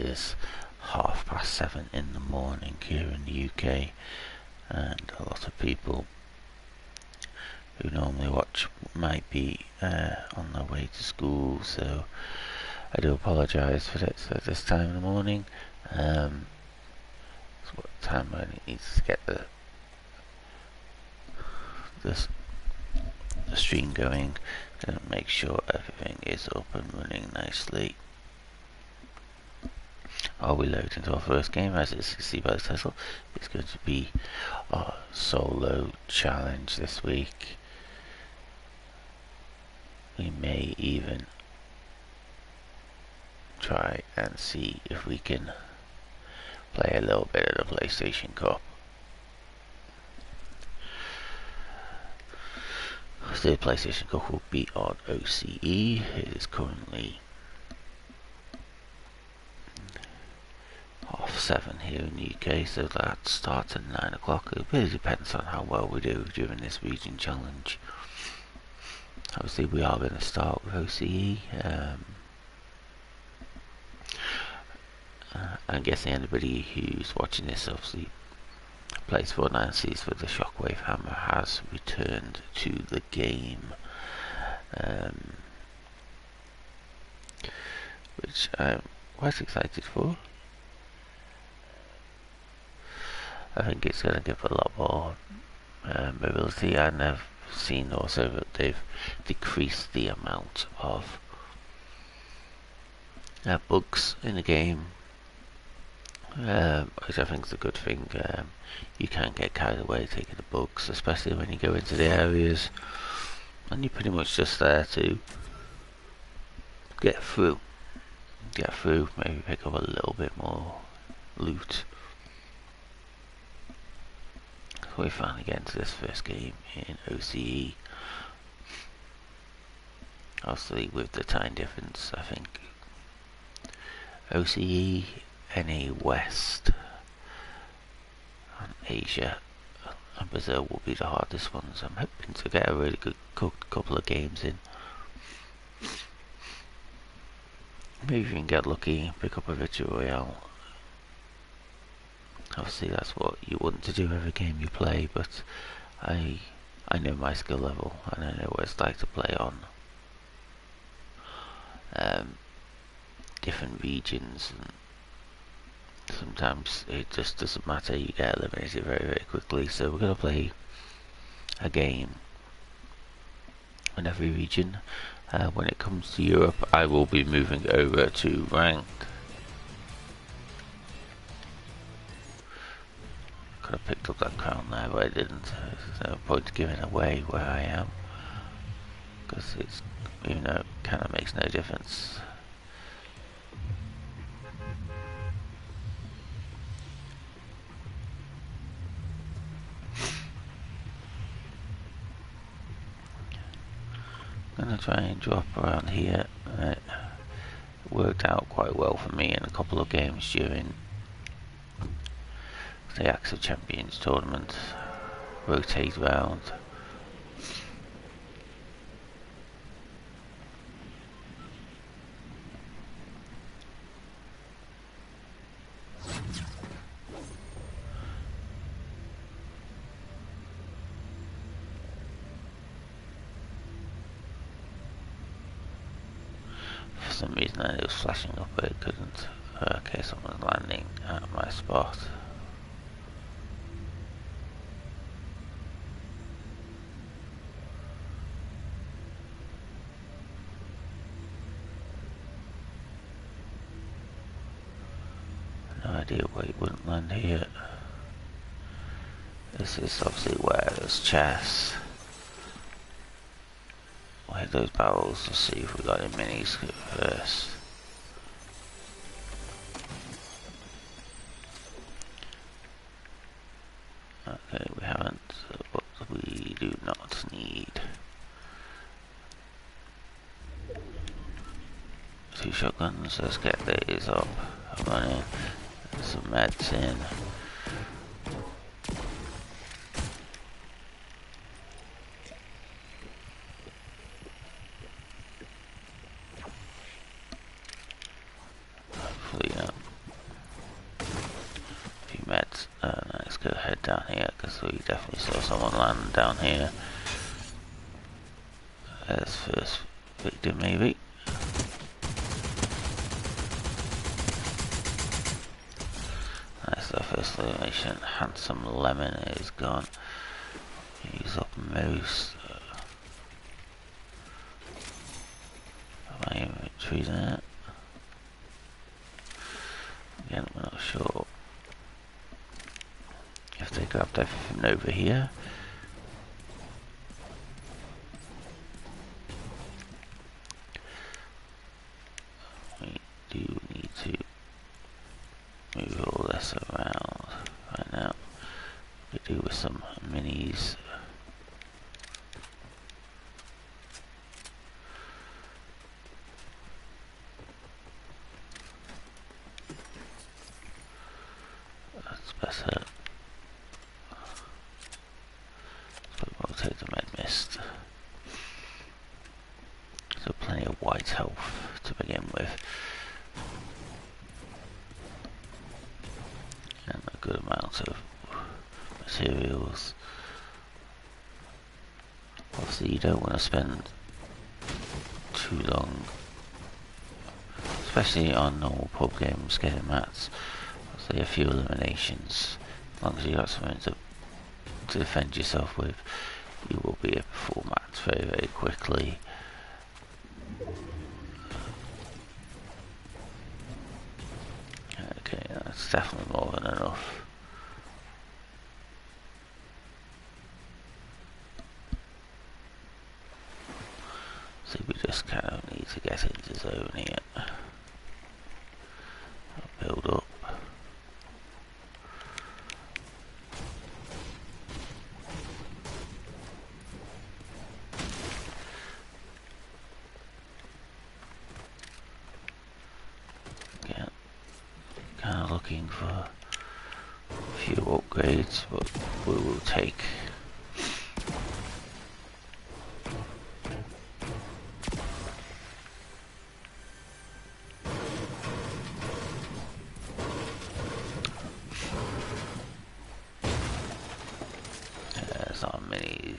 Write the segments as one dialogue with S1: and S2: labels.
S1: is 7:30 in the morning here in the UK, and a lot of people who normally watch might be on their way to school, so I do apologise for this at this time in the morning. It's what time I need to get the stream going and make sure everything is up and running nicely. I'll be loading into our first game, as you can see by the title. It's going to be our solo challenge this week. We may even try and see if we can play a little bit of the PlayStation Cup. So the PlayStation Cup will be on OCE. It is currently 7:30 here in the UK, so that starts at 9 o'clock. It really depends on how well we do during this region challenge. Obviously we are going to start with OCE. I'm guessing anybody who's watching this obviously plays Fortnite and sees that the Shockwave Hammer has returned to the game, which I'm quite excited for. I think it's going to give a lot more mobility, and I've seen also that they've decreased the amount of bugs in the game, which I think is a good thing. You can't get carried away taking the bugs, especially when you go into the areas and you're pretty much just there to get through, maybe pick up a little bit more loot. So we finally get into this first game in OCE. Obviously with the time difference, I think OCE, NA West and Asia and Brazil will be the hardest ones. I'm hoping to get a really good couple of games in. Maybe you can get lucky and pick up a Victory Royale. Obviously that's what you want to do every game you play, but I know my skill level and I know what it's like to play on different regions, and sometimes it just doesn't matter, you get eliminated very, very quickly. So we're going to play a game in every region. When it comes to Europe, I will be moving over to ranked. Could have picked up that crown there, but I didn't. There's no point giving away where I am, because it's, even though it kind of makes no difference. I'm going to try and drop around here. It worked out quite well for me in a couple of games during the Axe of Champions tournament. Rotate round. For some reason it was flashing up, but it couldn't. Okay, someone's landing at my spot. No idea why it wouldn't land here. This is obviously where there's chests. We'll hit those barrels to see if we got any minis first. Okay, we haven't, but we do not need 2 shotguns. Let's get these up and running. Some meds in. Hopefully down here, because we definitely saw someone land down here. As first victim, maybe. That's our first elimination. Handsome Lemon is gone. Use up most of my inventory there. Again, we're not sure if they grabbed everything over here. We do need to move all this around right now. We do with some minis. That's better. So we'll take the med mist. So plenty of white health to begin with. And a good amount of materials. Obviously you don't want to spend too long, especially on normal pub games, getting mats. Obviously a few eliminations, as long as you got something to defend yourself with, you will be able to full mats very, very quickly. Okay, that's definitely more than enough. So we just kind of need to get into zone here. Build up. Again, kind of looking for a few upgrades, but we will take. There's our minis.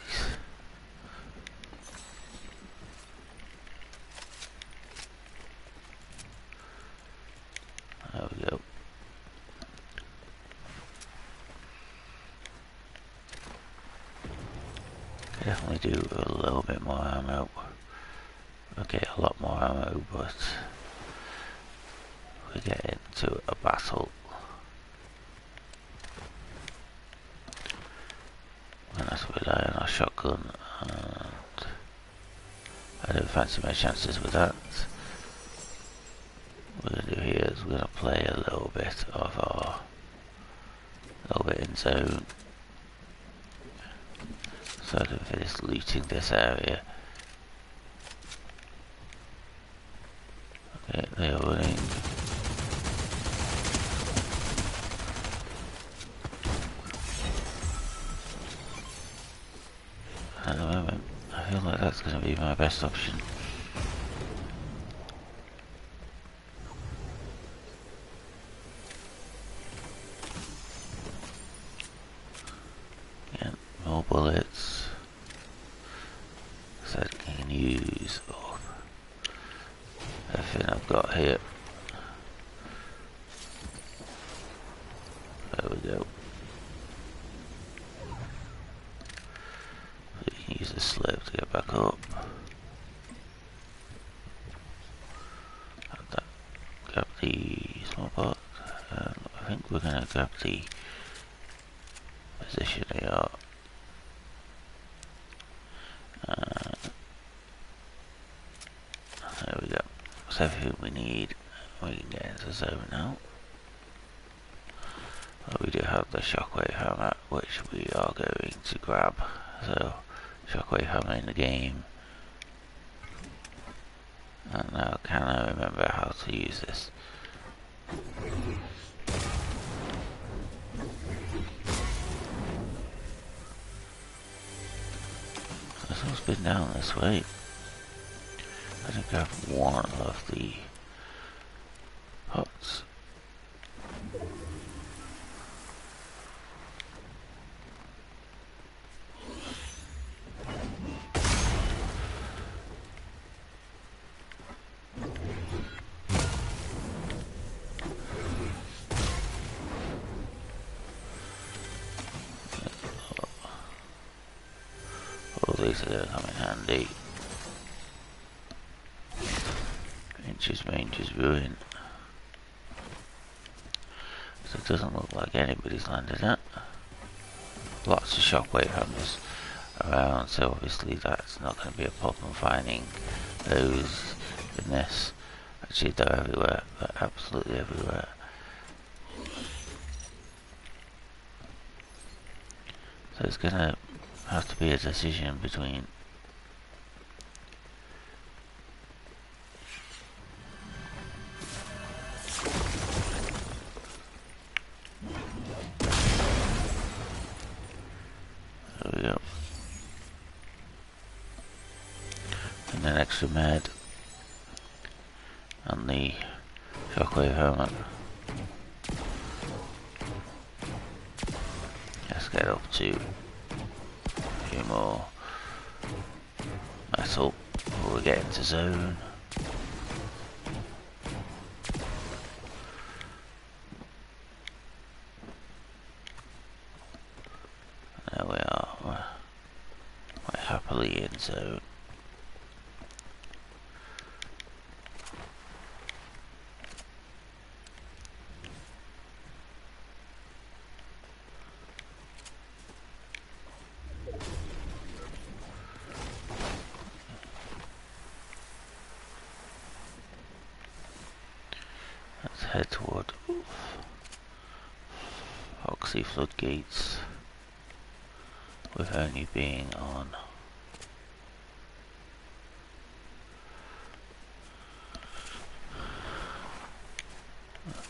S1: There we go. Definitely do a little bit more ammo. Okay, a lot more ammo, but we get into a battle. And that's what we rely on our shotgun, and I don't fancy my chances with that. What we're going to do here is we're going to play a little bit of our, in zone, so I can finish looting this area. Okay, they are running. At the moment, I feel like that's going to be my best option. Again, more bullets. So I can use everything I've got here. There we go. You can use the slip to get back up. Grab the small box. I think we're going to grab the position they are. There we go. That's everything we need. We can get into zone now. But we do have the shockwave hammer, which we are going to grab. So, shockwave hammer in the game. And now can I remember how to use this? Someone's been down this way. I think I have one of the pots. are going to come in handy. Inches, ranges, ruin. So it doesn't look like anybody's landed it. Lots of shockwave hammers around, so obviously that's not going to be a problem finding those in this. Actually, they're everywhere. They're absolutely everywhere. So it's going to have to be a decision between there we go. And an extra med and the shockwave helmet. Let's get up to a few more metal before we get into zone. There we are, we're quite happily in zone. Let's head toward Oxy Floodgates, with only being on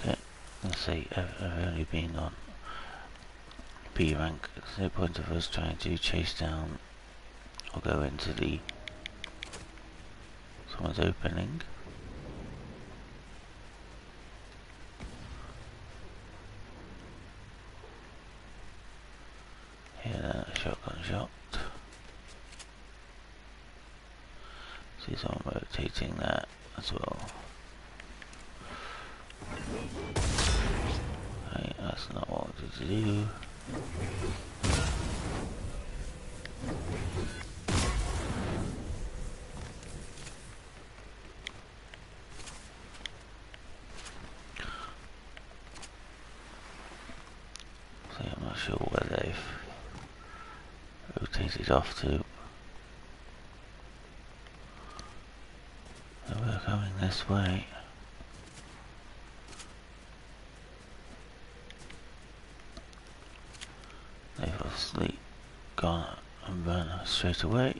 S1: okay, let's say I've only been on B rank. There's no point of us trying to chase down or go into the someone's opening. Yeah, a shotgun shot. See someone rotating that as well. Right, that's not what I wanted to do. See, I'm not sure where they've rotated off to. So we're coming this way. They've obviously gone and run straight away.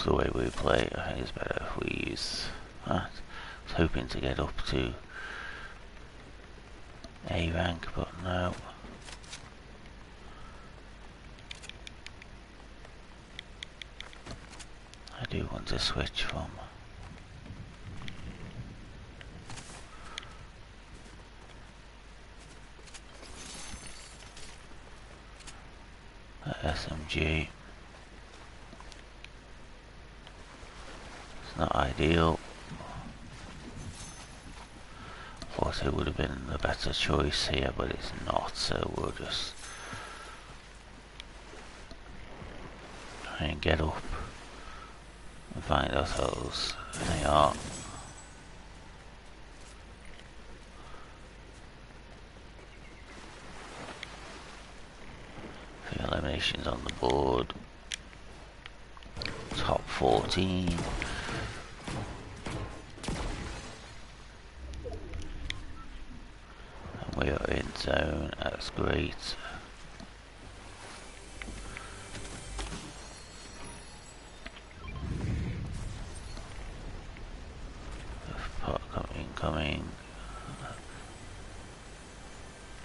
S1: The way we play, I think it's better if we use that. I was hoping to get up to A rank, but no. I do want to switch from the SMG. Not ideal. Thought it would have been the better choice here, but it's not, so we'll just try and get up and find ourselves an AR. A few eliminations on the board. Top 14. We are in zone, that's great. Part incoming.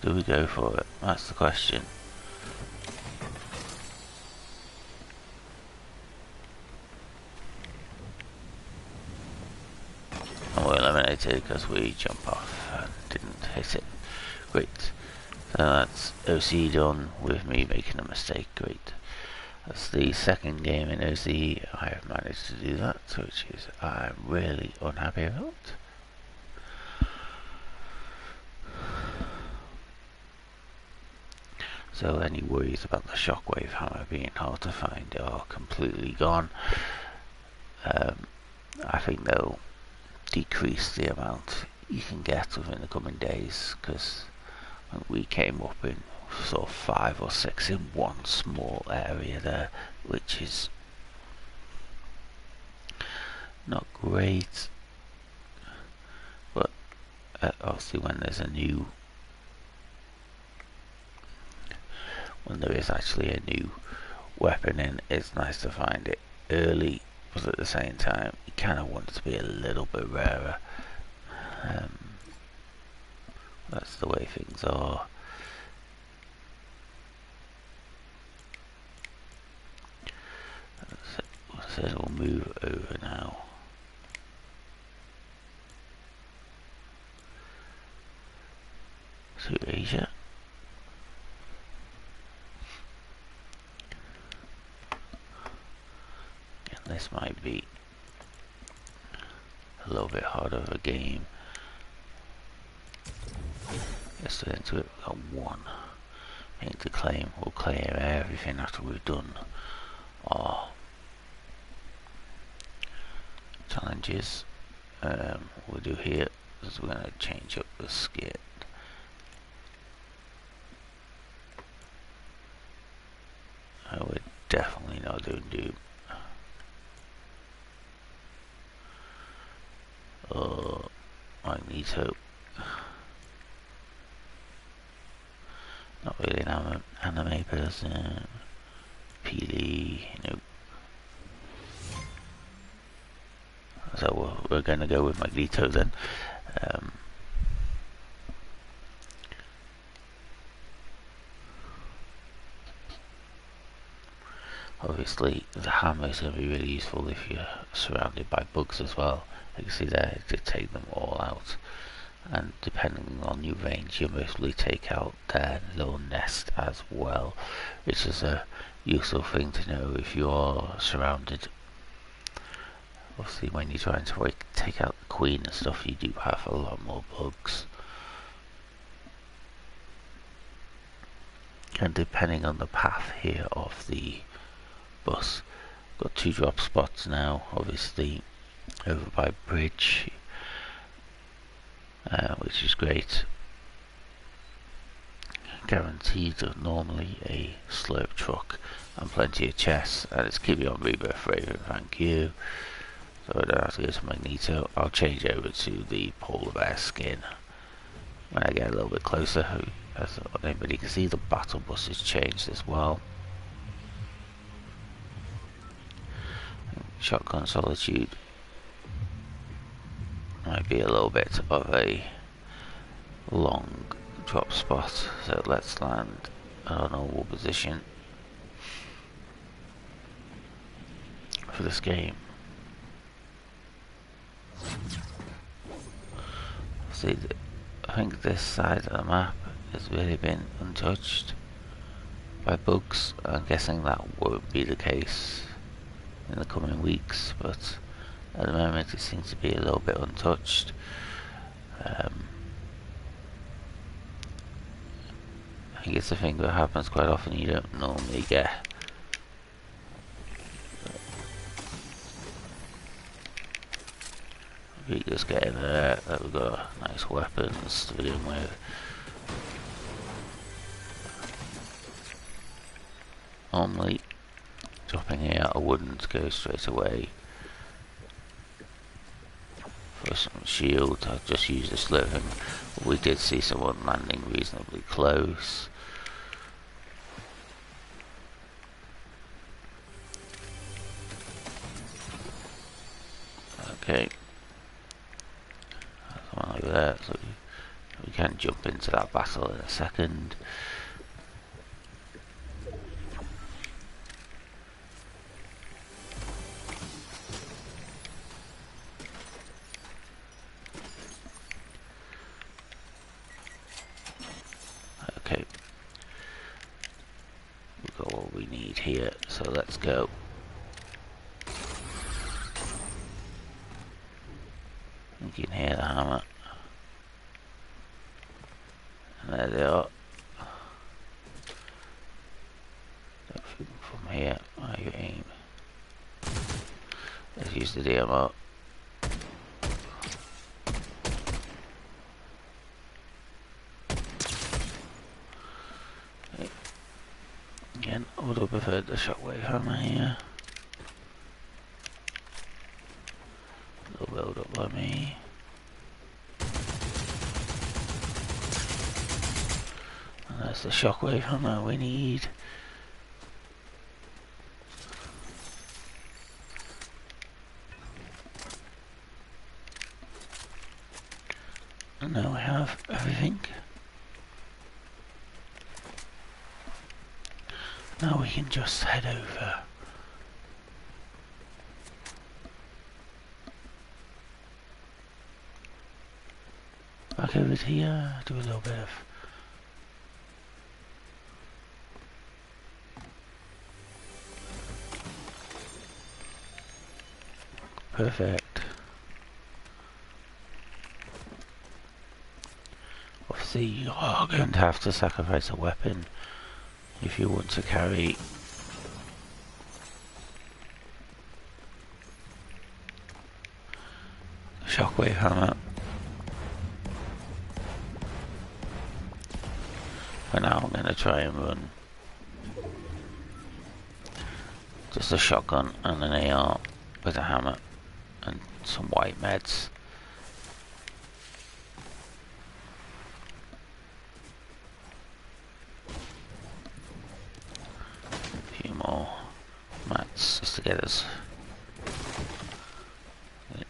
S1: Do we go for it? That's the question. highlighted because we jump off and didn't hit it. Great. So that's OC done with me making a mistake. Great. That's the second game in OC I have managed to do that, which is I'm really unhappy about. So any worries about the shockwave hammer being hard to find are completely gone. I think they'll decrease the amount you can get within the coming days, because we came up in sort of 5 or 6 in one small area there, which is not great. But obviously when there is actually a new weapon in, it's nice to find it early, but at the same time you kind of want it to be a little bit rarer. That's the way things are. So we'll move over now. To Asia. And this might be a little bit harder of a game. Let's get into it. We've got one thing to claim. We'll clear everything after we've done our challenges. We'll do here is we're going to change up the skin. We're definitely not doing Doom. Magneto. Not really an anime person. PD, nope. So we're going to go with Magneto then. Obviously the hammer is going to be really useful if you're surrounded by bugs as well. You can see there, to take them all out. And depending on your range, you mostly take out their little nest as well, which is a useful thing to know if you are surrounded. Obviously when you're trying to take out the queen and stuff, you do have a lot more bugs. And depending on the path here of the bus, got 2 drop spots now, obviously over by bridge, which is great. Guaranteed normally a slurp truck and plenty of chests, and it's keeping on rebirth raven, thank you. So I don't have to go to Magneto. I'll change over to the polar bear skin when I get a little bit closer. As anybody can see, the battle bus has changed as well. Shotgun Solitude might be a little bit of a long drop spot, so let's land on a normal position for this game. See, I think this side of the map has really been untouched by bugs. I'm guessing that won't be the case in the coming weeks, but at the moment it seems to be a little bit untouched. I think it's a thing that happens quite often. You don't normally get we just get in there that we've got nice weapons to begin with. Normally dropping here I wouldn't go straight away for some shield. I'd just use the slurping. We did see someone landing reasonably close. Okay, that's one over there, so we can jump into that battle in a second. here, so let's go. You can hear the hammer. And there they are. From here, where you aim. Let's use the DMO. Again, I would have preferred the shockwave hammer here. A little build up by me. And that's the shockwave hammer we need. And now we have everything. Now we can just head over. Back over here, do a little bit of perfect. Obviously you are going to have to sacrifice a weapon if you want to carry the shockwave hammer. For now I'm going to try and run just a shotgun and an AR with a hammer and some white meds. A few more mats just to get us.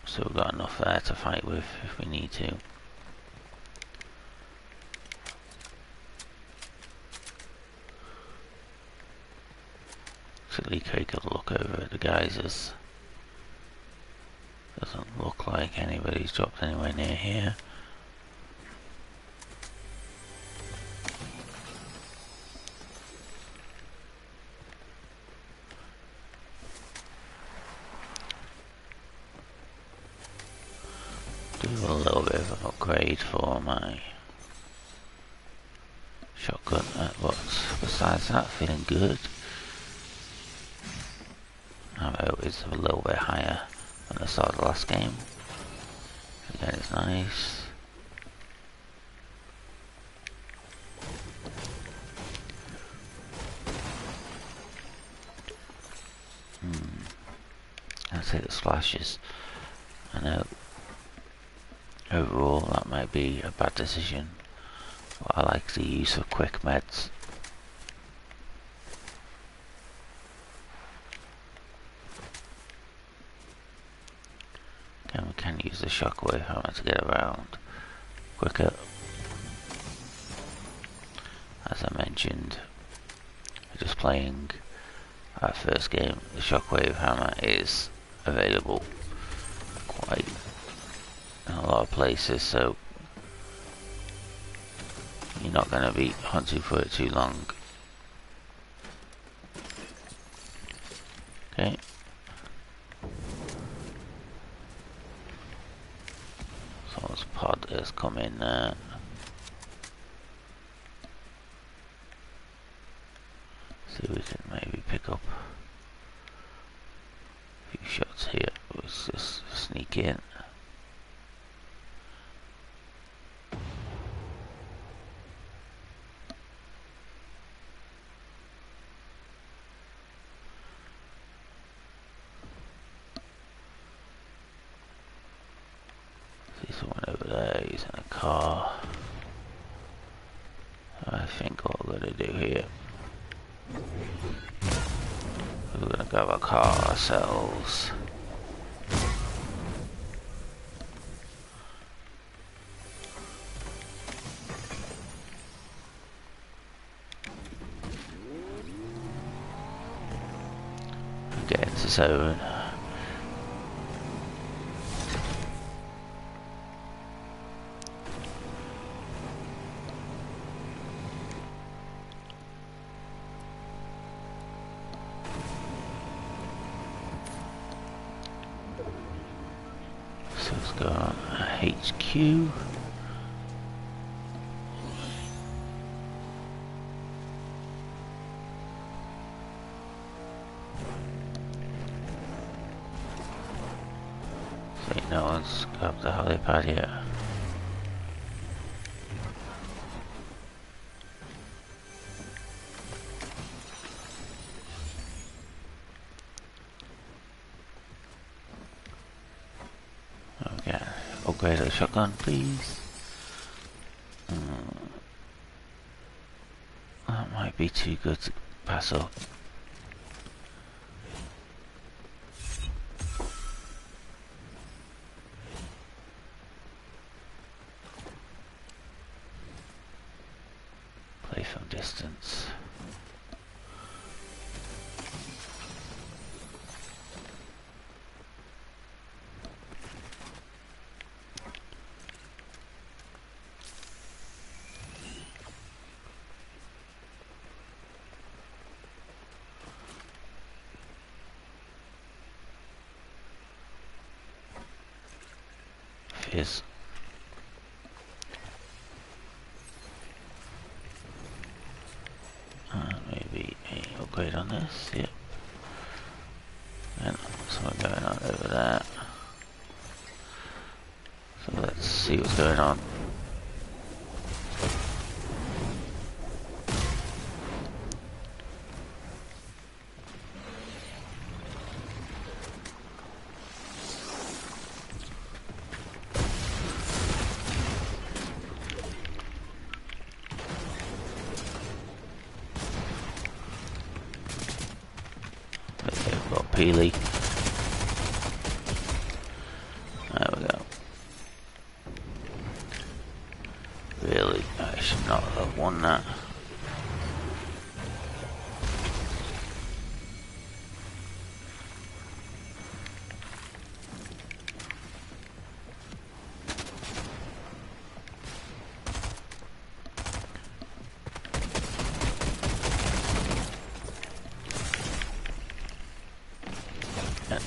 S1: So we've got enough there to fight with if we need to. Actually, take a look over at the geysers. Doesn't look like anybody's dropped anywhere near here. Do a little bit of an upgrade for my shotgun, but besides that, feeling good. Ammo is a little bit higher than the start of the last game. Again, it's nice. I'd say the splashes. I know overall that might be a bad decision, but I like the use of quick meds. And we can use the shockwave hammer to get around quicker. As I mentioned, just playing our first game, the shockwave hammer is available quite in a lot of places, so you're not going to be hunting for it too long. Okay. Someone's pod has come in there. See if we can maybe pick up a few shots here. Let's just sneak in. Someone over there, he's in a car. I think what we're going to do here, we're going to grab a car ourselves. Get into zone. go on HQ. See, no one's got the helipad yet. Okay, upgrade the shotgun, please. That might be too good to pass up. Play from distance. Fizz. Maybe a upgrade on this, yep. And something going on over there. So let's see what's going on. We've got Peely. There we go. Really, I should not have won that.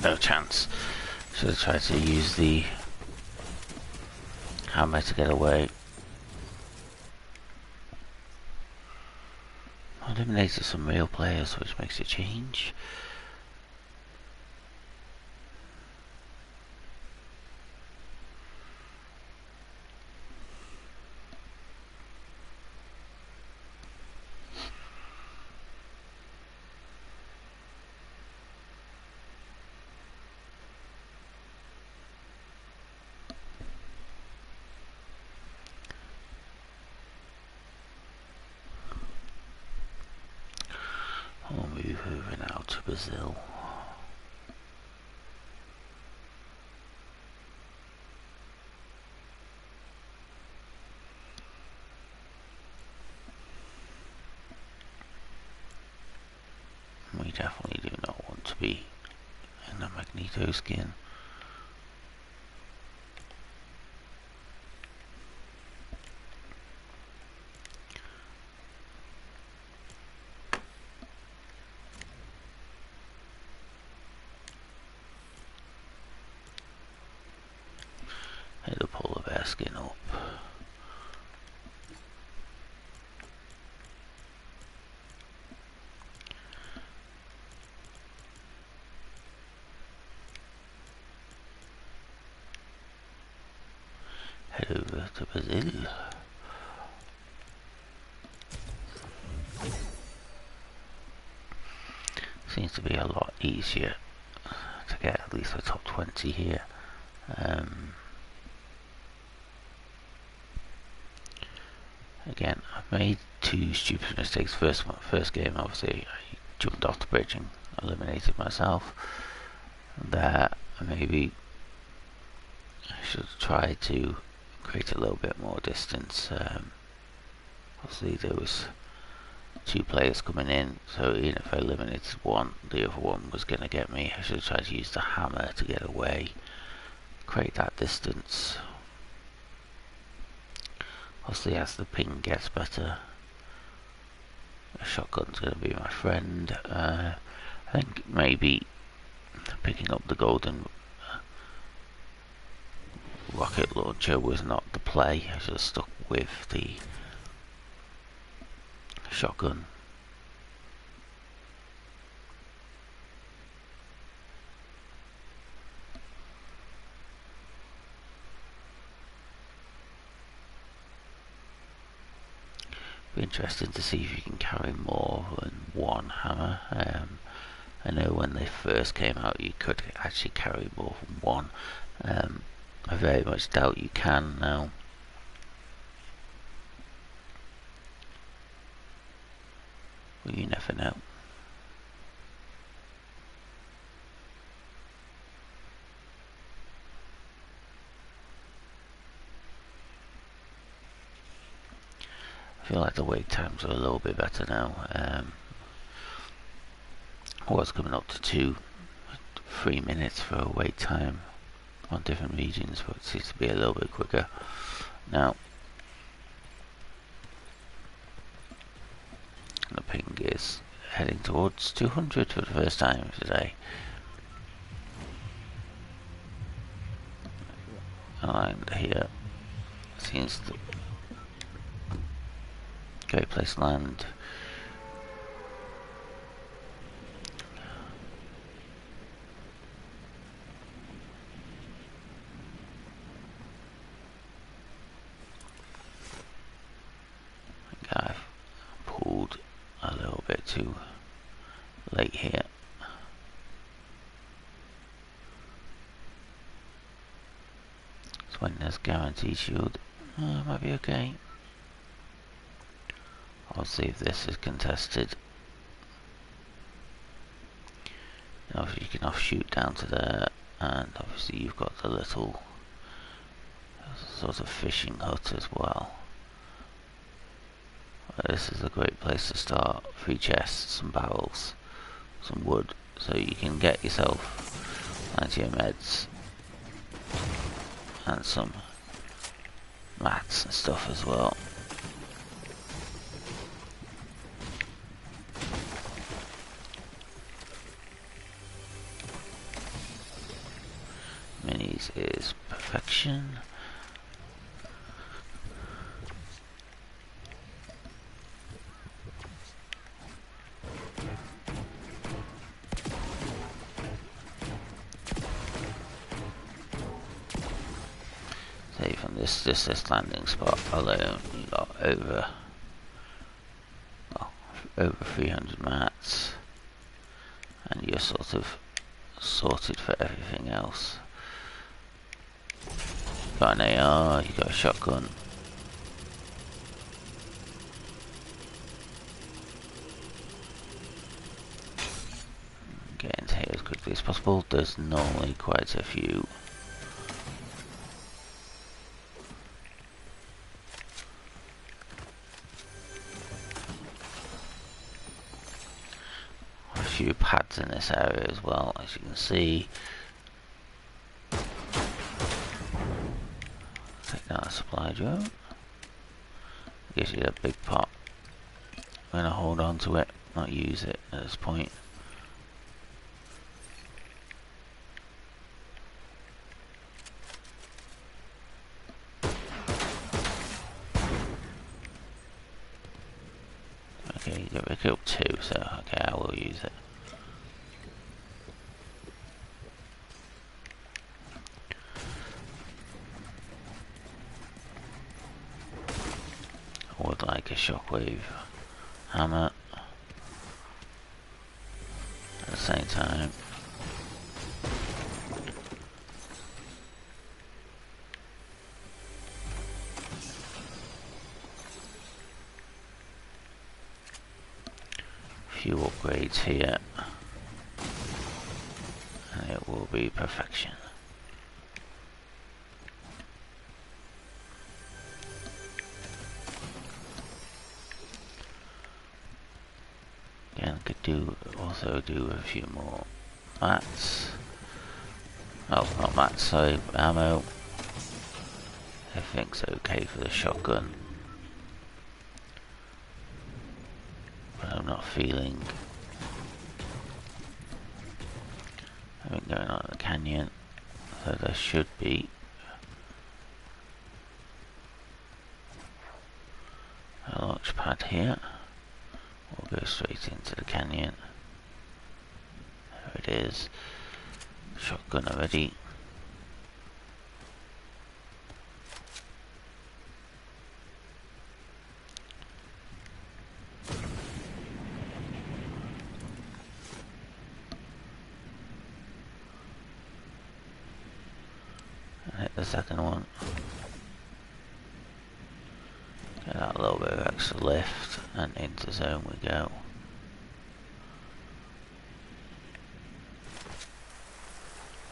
S1: No chance. Should have tried to use the hammer to get away. Eliminated some real players, which makes a change. We'll move over now to Brazil. We definitely do not want to be in the Magneto skin. Head the polar bear skin up. Head over to Brazil. Seems to be a lot easier to get at least a top 20 here. Again, I've made two stupid mistakes. First game, obviously, I jumped off the bridge and eliminated myself. That maybe I should try to create a little bit more distance. Obviously, there was two players coming in, so even if I eliminated one, the other one was going to get me. I should try to use the hammer to get away, create that distance. Obviously, as the ping gets better, a shotgun's going to be my friend. I think maybe picking up the golden rocket launcher was not the play. I should have stuck with the shotgun. Be interesting to see if you can carry more than one hammer. I know when they first came out you could actually carry more than one. I very much doubt you can now. Well, you never know. I feel like the wait times are a little bit better now. I was coming up to 3 minutes for a wait time on different regions, but it seems to be a little bit quicker now. The ping is heading towards 200 for the first time today. And here seems the great place to land. I've pulled a little bit too late here. So when there's guaranteed shield, might be okay. I'll see if this is contested. Now you can offshoot down to there, and obviously you've got the little sort of fishing hut as well. This is a great place to start. 3 chests, some barrels, some wood, so you can get yourself plenty of meds and some mats and stuff as well. Minis is perfection. Say from this landing spot alone, you got over 300 mats, and you're sort of sorted for everything else. Got an AR, you got a shotgun. Get into here as quickly as possible. There's normally quite a few. A few pads in this area as well, as you can see. Take down a supply drone. Gives you a big pot. I'm gonna hold on to it, not use it at this point. Okay, you got killed 2, so okay, I will use it. I would like a shockwave hammer at the same time. Few upgrades here, and it will be perfection. Again, could also do a few more mats. Oh, not mats, sorry, ammo. Everything's okay for the shotgun. But I'm not feeling anything going on in the canyon, so there should be launch pad here. We'll go straight into the canyon. There it is. Shotgun already. Hit the second one. Get that little bit of extra lift, and into zone we go.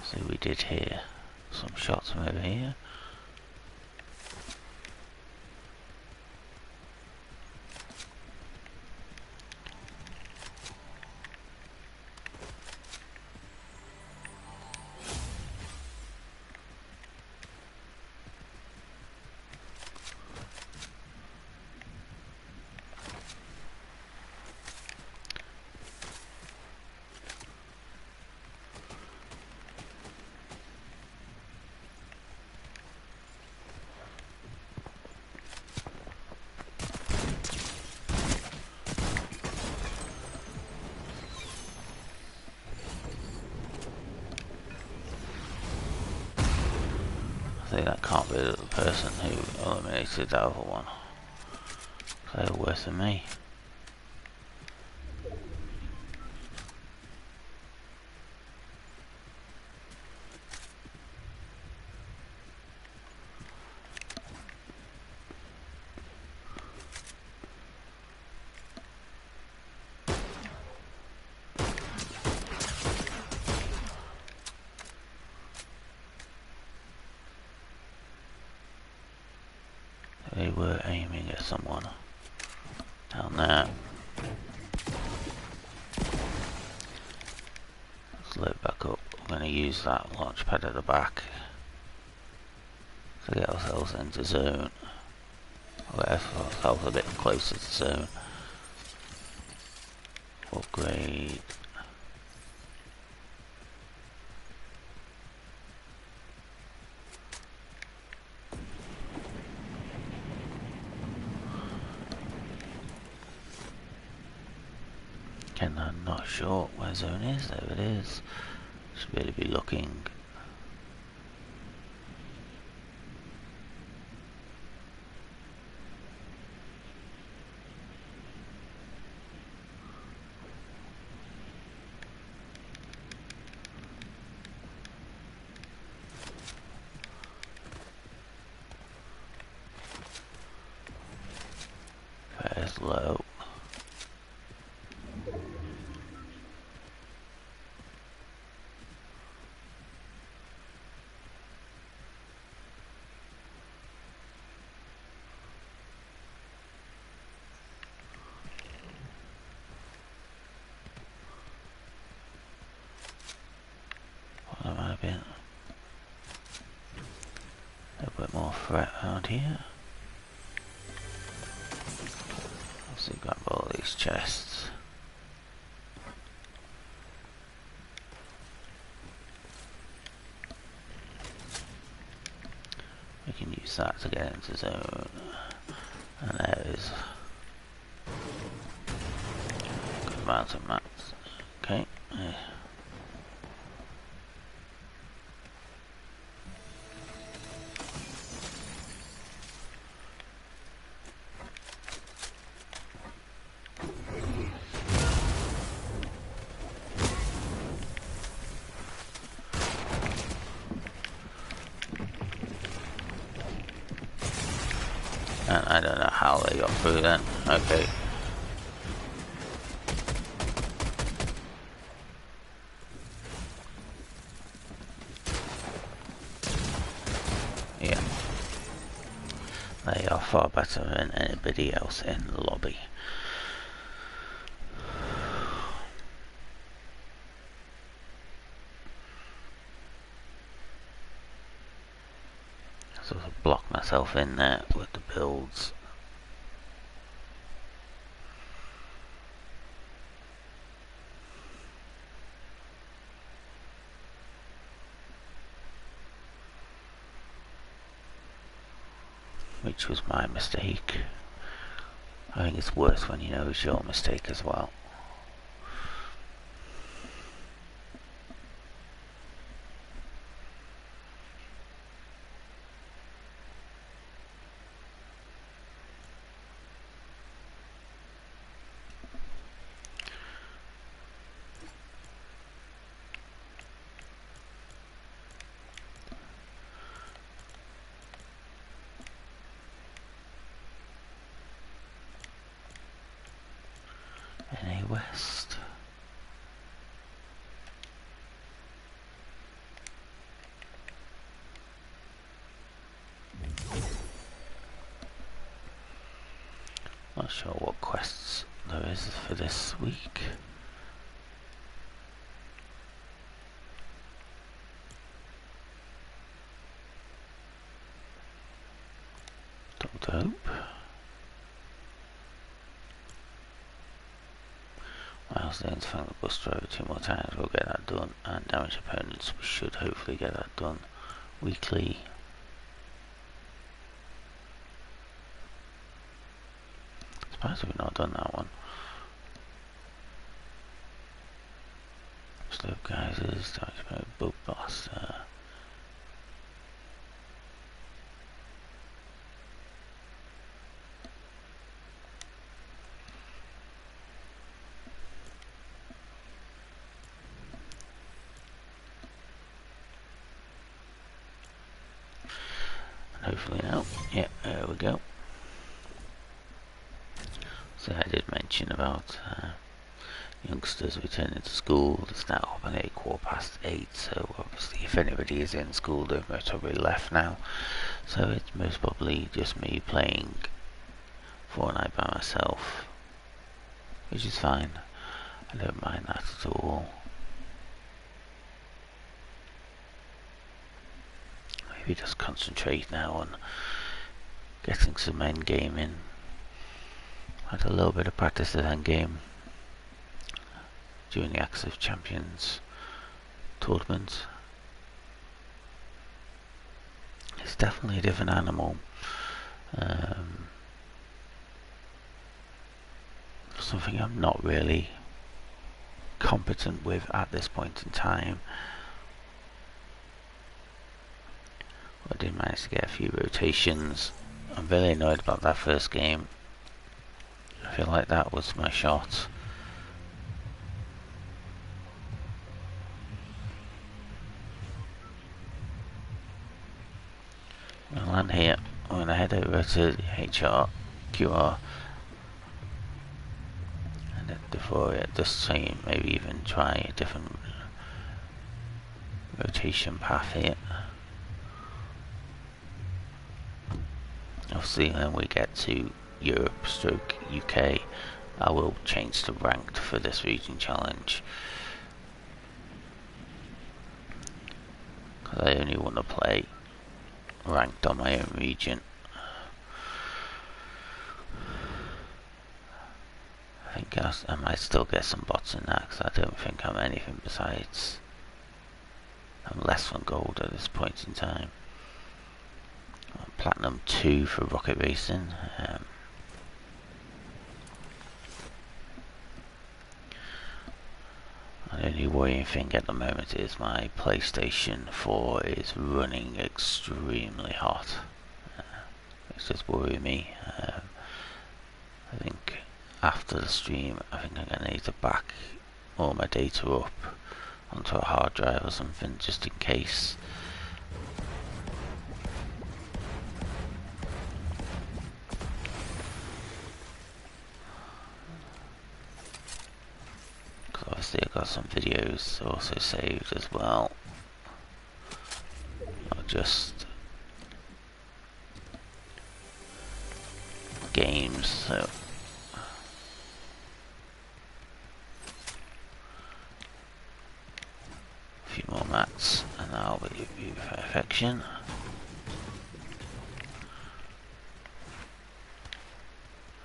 S1: See, we did hear some shots from over here. I think that can't be the person who eliminated the other one. They were worse than me. They were aiming at someone down there. Let's load back up. I'm going to use that launch pad at the back to get ourselves into zone. I'll get ourselves a bit closer to zone. Upgrade. Again, I'm not sure where zone is. There it is. Should really be looking. Where's low? That might have been a bit more threat around here. Let's see, grab all these chests. We can use that to get into zone. And there is good mountain mats. Okay. And I don't know how they got through then. Okay. Yeah. They are far better than anybody else in the lobby. Sort of block myself in there with the builds. Which was my mistake. I think it's worse when you know it's your mistake as well. NA West. Not sure what quests there is for this week. Double hope. Milestones, fang the bus driver 2 more times, we'll get that done. And damage opponents, we should hopefully get that done weekly. Surprised we've not done that one. Slow geysers, damage opponent, bug blaster. Hopefully now. Yeah, there we go. So I did mention about youngsters returning to school. It's now up at 8:15, so obviously if anybody is in school they've most probably left now. So it's most probably just me playing Fortnite by myself, which is fine. I don't mind that at all. Maybe just concentrate now on getting some end game in. Had a little bit of practice at end game during the Active Champions tournament. It's definitely a different animal. Something I'm not really competent with at this point in time. I did manage to get a few rotations. I'm very annoyed about that first game. I feel like that was my shot. I'll land here. I'm going to head over to HR, QR, and then before it, just saying maybe even try a different rotation path here. Obviously when we get to Europe stroke UK, I will change to ranked for this region challenge, because I only want to play ranked on my own region. I think I might still get some bots in that, because I don't think I'm anything besides, I'm less than gold at this point in time. Platinum 2 for rocket racing. The only worrying thing at the moment is my PlayStation 4 is running extremely hot. It's just worrying me. I think after the stream, I think I'm going to need to back all my data up onto a hard drive or something, just in case. Obviously I've got some videos also saved as well, not just games, so a few more mats and I'll be perfection.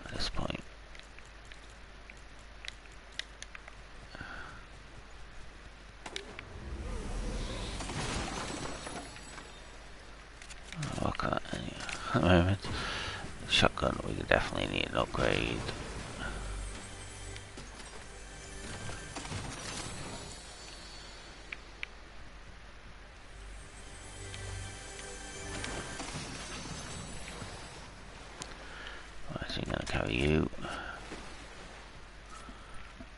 S1: At this point. At the moment, Shotgun, we could definitely need an upgrade. Right, so I'm gonna carry you.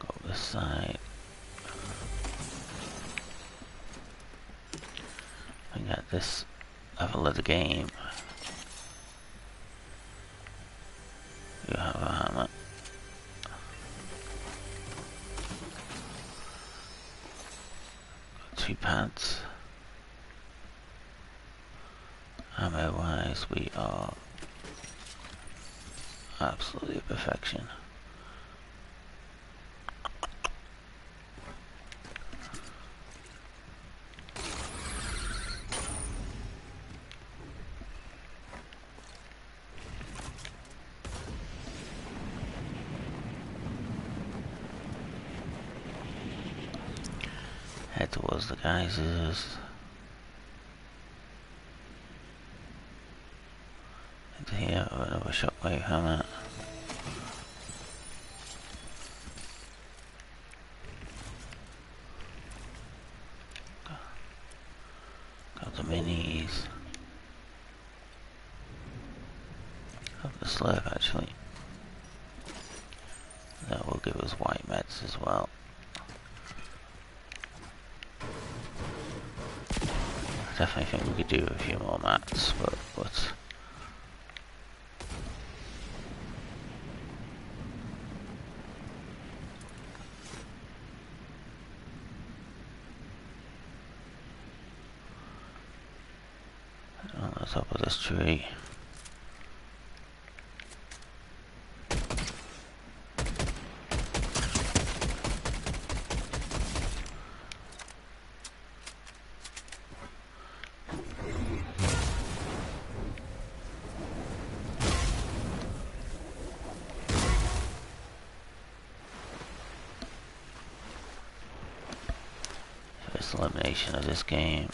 S1: Go up this side. And get this level of the game. You have a hammer. Got 2 pads. Ammo wise, we are absolutely perfection. Head towards the geysers. Into here, another shockwave hammer. Got the minis. Got the slurp actually. That will give us white meds as well. I definitely think we could do a few more mats, but on the top of this tree. First elimination of this game.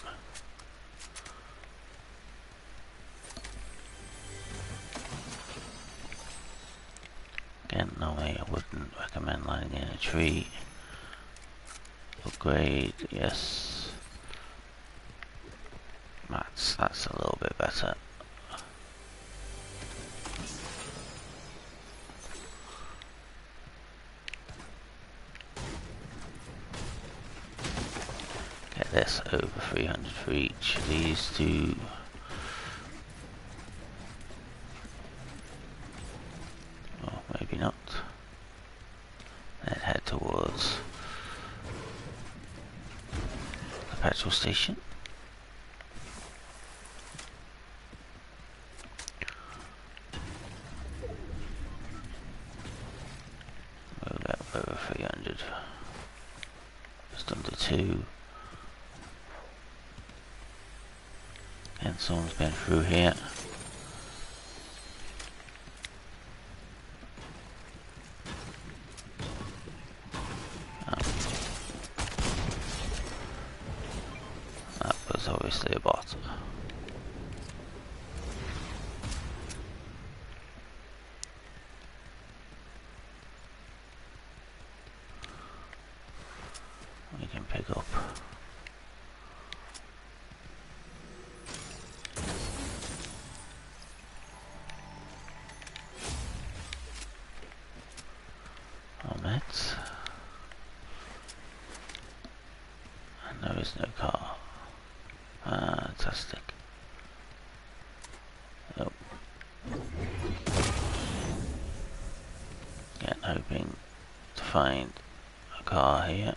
S1: Again, normally I wouldn't recommend landing in a tree. Upgrade, yes. Mats, that's a little bit better. Get this over 300 for each of these two. Oh, maybe not. Then head towards the petrol station. We'll get over 300. Just under 2. And someone's been through here. That was obviously a bot. We can pick up. Meds. And there is no car. Fantastic. Oh. Again, hoping to find a car here.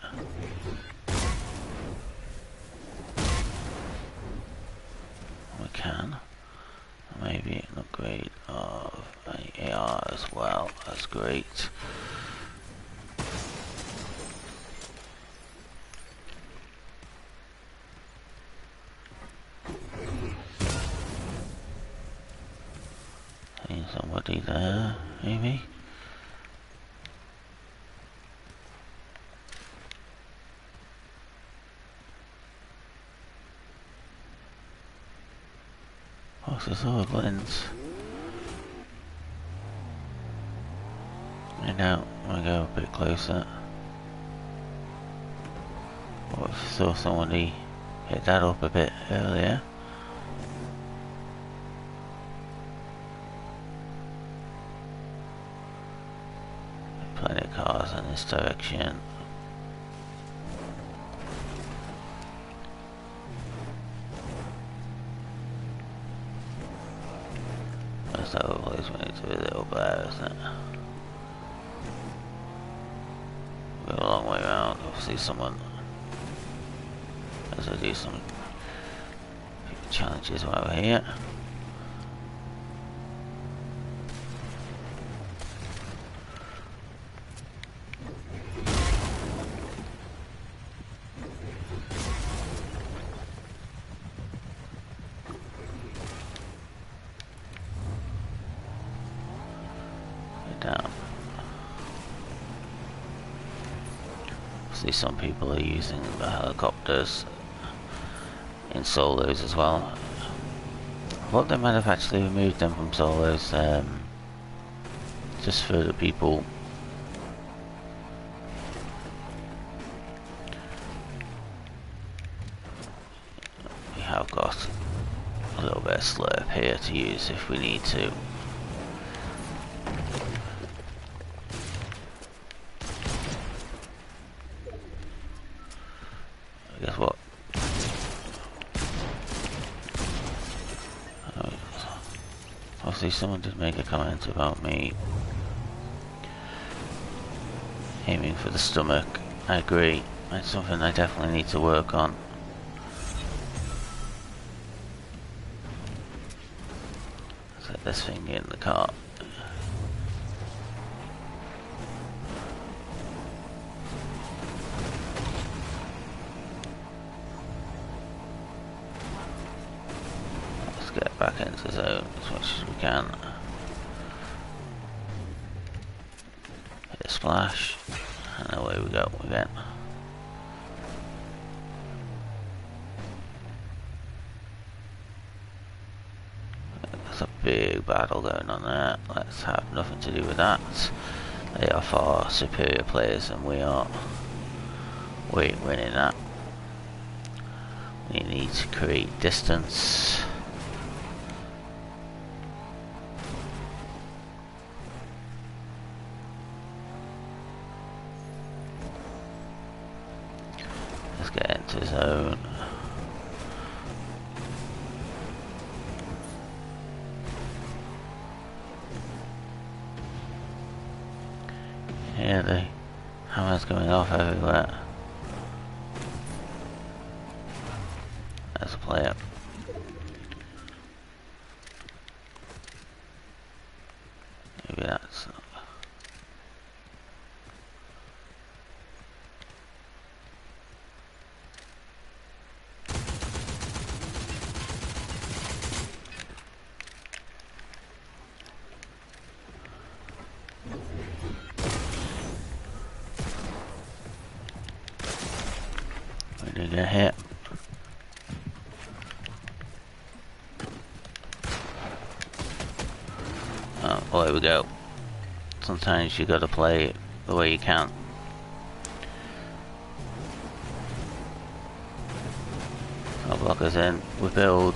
S1: We can. Maybe an upgrade of an AR as well. That's great. Somebody there, maybe? What's this other lens? I know, I'm gonna go a bit closer. What if I saw somebody hit that up a bit earlier? Plenty of cars in this direction. There's that other place we need to visit up there, isn't it? Go a long way around. I'll see someone as I do some challenges while we're here. Down. See, some people are using the helicopters in solos as well. I thought they might have actually removed them from solos, just for the people. We have got a little bit of slurp here to use if we need to. Guess what? Obviously someone did make a comment about me aiming for the stomach. I agree. It's something I definitely need to work on. Set this thing in the car. Get back into the zone as much as we can. Hit a splash, and away we go again. There's a big battle going on there. Let's have nothing to do with that. They are far superior players than we are. We're winning that. We need to create distance. Let's get into zone. Yeah, the hammer's going off everywhere. There's a player. Maybe that's... We did get hit. Oh, well, there we go. Sometimes you gotta play it the way you can. Our blockers in, we build.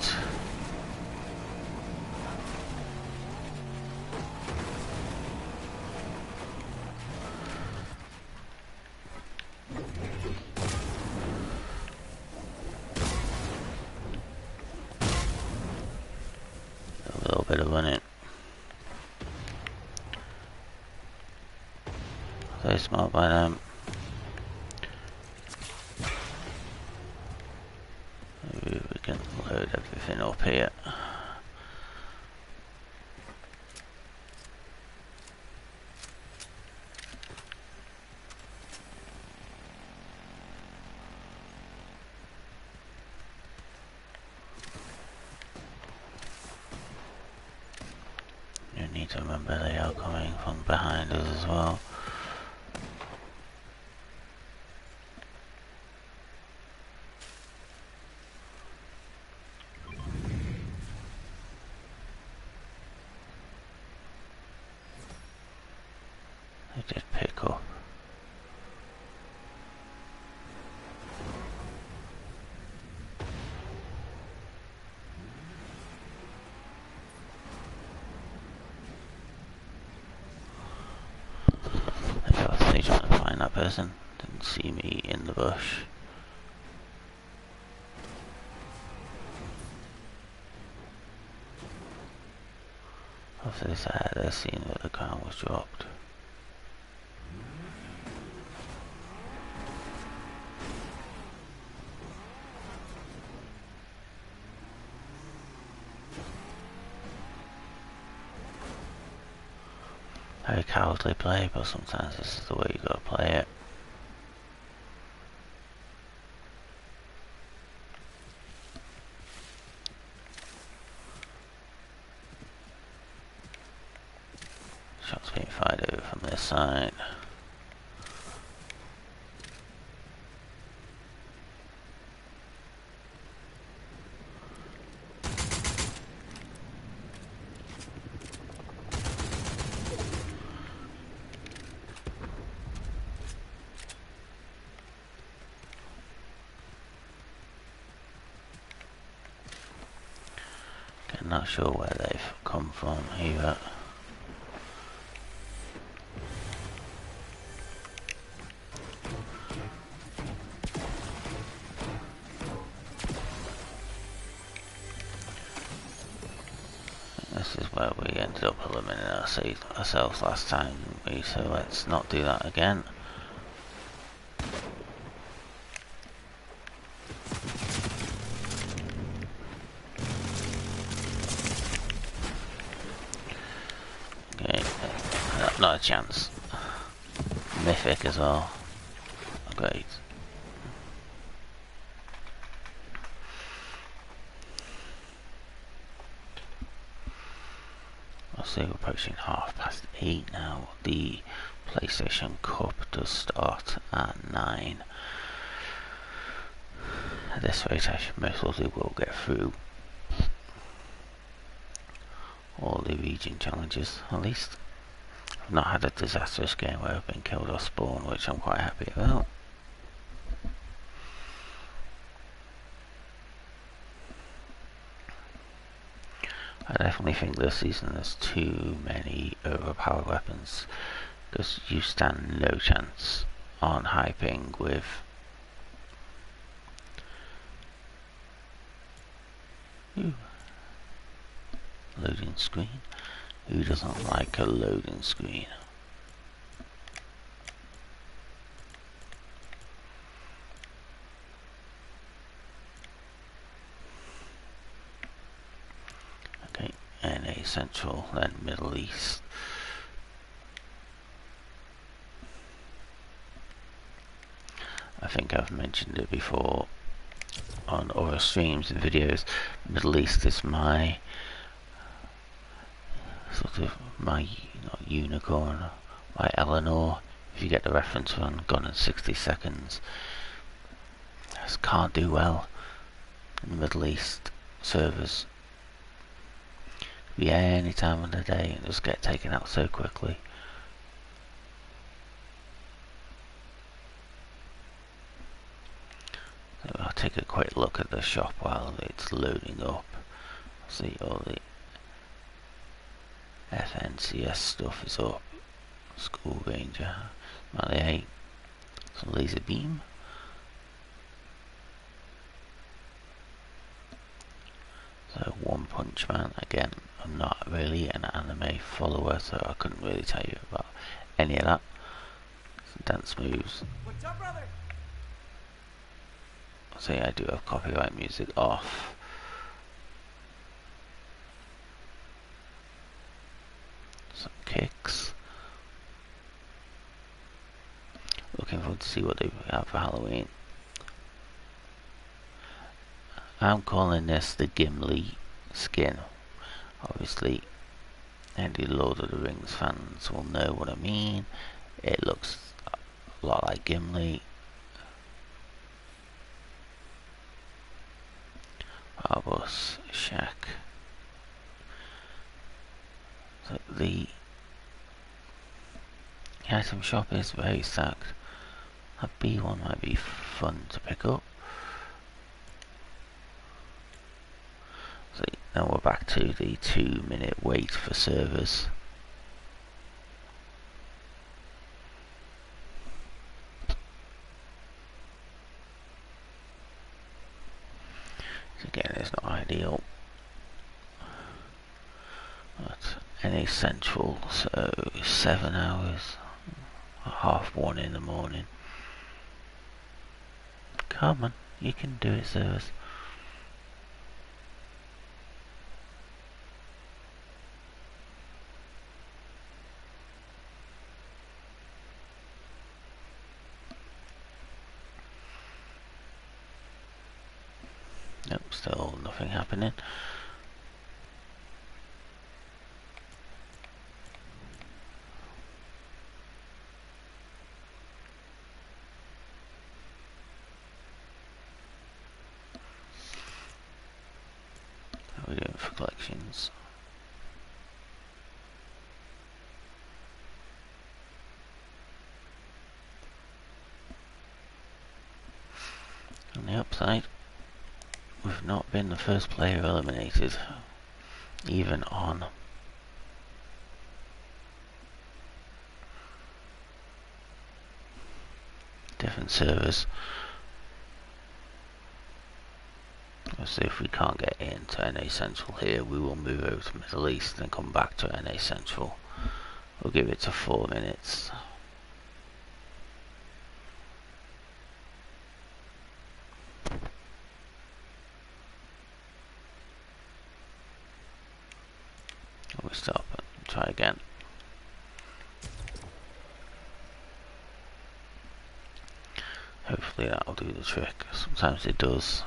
S1: A little bit of running. Very smart by them. Maybe we can load everything up here. You need to remember they are coming from behind us as well. did pick up. I was really trying to find that person. Didn't see me in the bush. Hopefully they're seeing that the crown was dropped. Very cowardly play, but sometimes this is the way you gotta play it. Shots being fired over from this side. Okay, not sure where they've come from either. This is where we ended up eliminating ourselves last time, didn't we? So let's not do that again. Okay, not a chance. Mythic as well. Great. So we're approaching 8:30 now. The PlayStation Cup does start at 9. At this rate, I most likely will get through all the region challenges, at least. I've not had a disastrous game where I've been killed or spawned, which I'm quite happy about. I definitely think this season there's too many overpowered weapons, because you stand no chance on high ping with loading screen. Who doesn't like a loading screen? Okay, NA Central, then Middle East. I think I've mentioned it before on other streams and videos. Middle East is my sort of my unicorn, my Eleanor. If you get the reference from Gone in 60 Seconds, just can't do well in the Middle East servers. Be any time of the day and just get taken out so quickly. So I'll take a quick look at the shop while it's loading up. See all the FNCS stuff is up. School Ranger, Mali 8, some laser beam. So One Punch Man, again, I'm not really an anime follower, so I couldn't really tell you about any of that. Some dance moves.
S2: What's up, brother?
S1: So yeah, I do have copyright music off. Some kicks. Looking forward to see what they have for Halloween. I'm calling this the Gimli skin. Obviously, any Lord of the Rings fans will know what I mean. It looks a lot like Gimli. Barbos, Shack. So The item shop is very stacked. That B1 might be fun to pick up. So now we're back to the 2-minute wait for servers. Again, it's not ideal. But NA Central, so 7 hours, 1:30 in the morning. Come on, you can do it, servers. Nope, still nothing happening. How are we doing for collections? On the upside, we've not been the first player eliminated, even on different servers. So if we can't get into NA Central here, we will move over to Middle East and come back to NA Central. We'll give it to 4 minutes. We stop and try again. Hopefully that'll do the trick. Sometimes it does.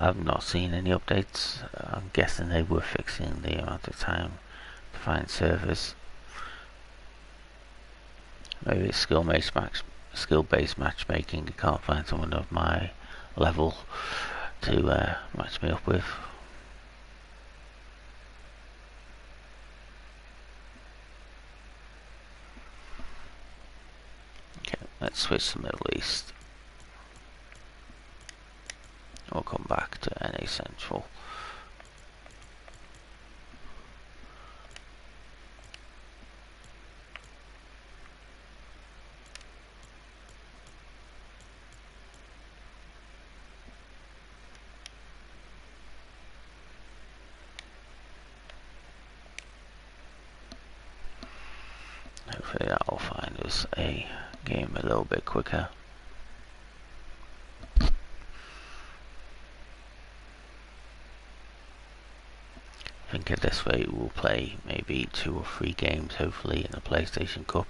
S1: I've not seen any updates. I'm guessing they were fixing the amount of time to find servers. Maybe it's skill-based matchmaking. You can't find someone of my level to match me up with. Okay, let's switch to Middle East. We'll come back to NA Central. Hopefully that will find us a game a little bit quicker. I think at this rate we'll play maybe 2 or 3 games, hopefully, in the PlayStation Cup.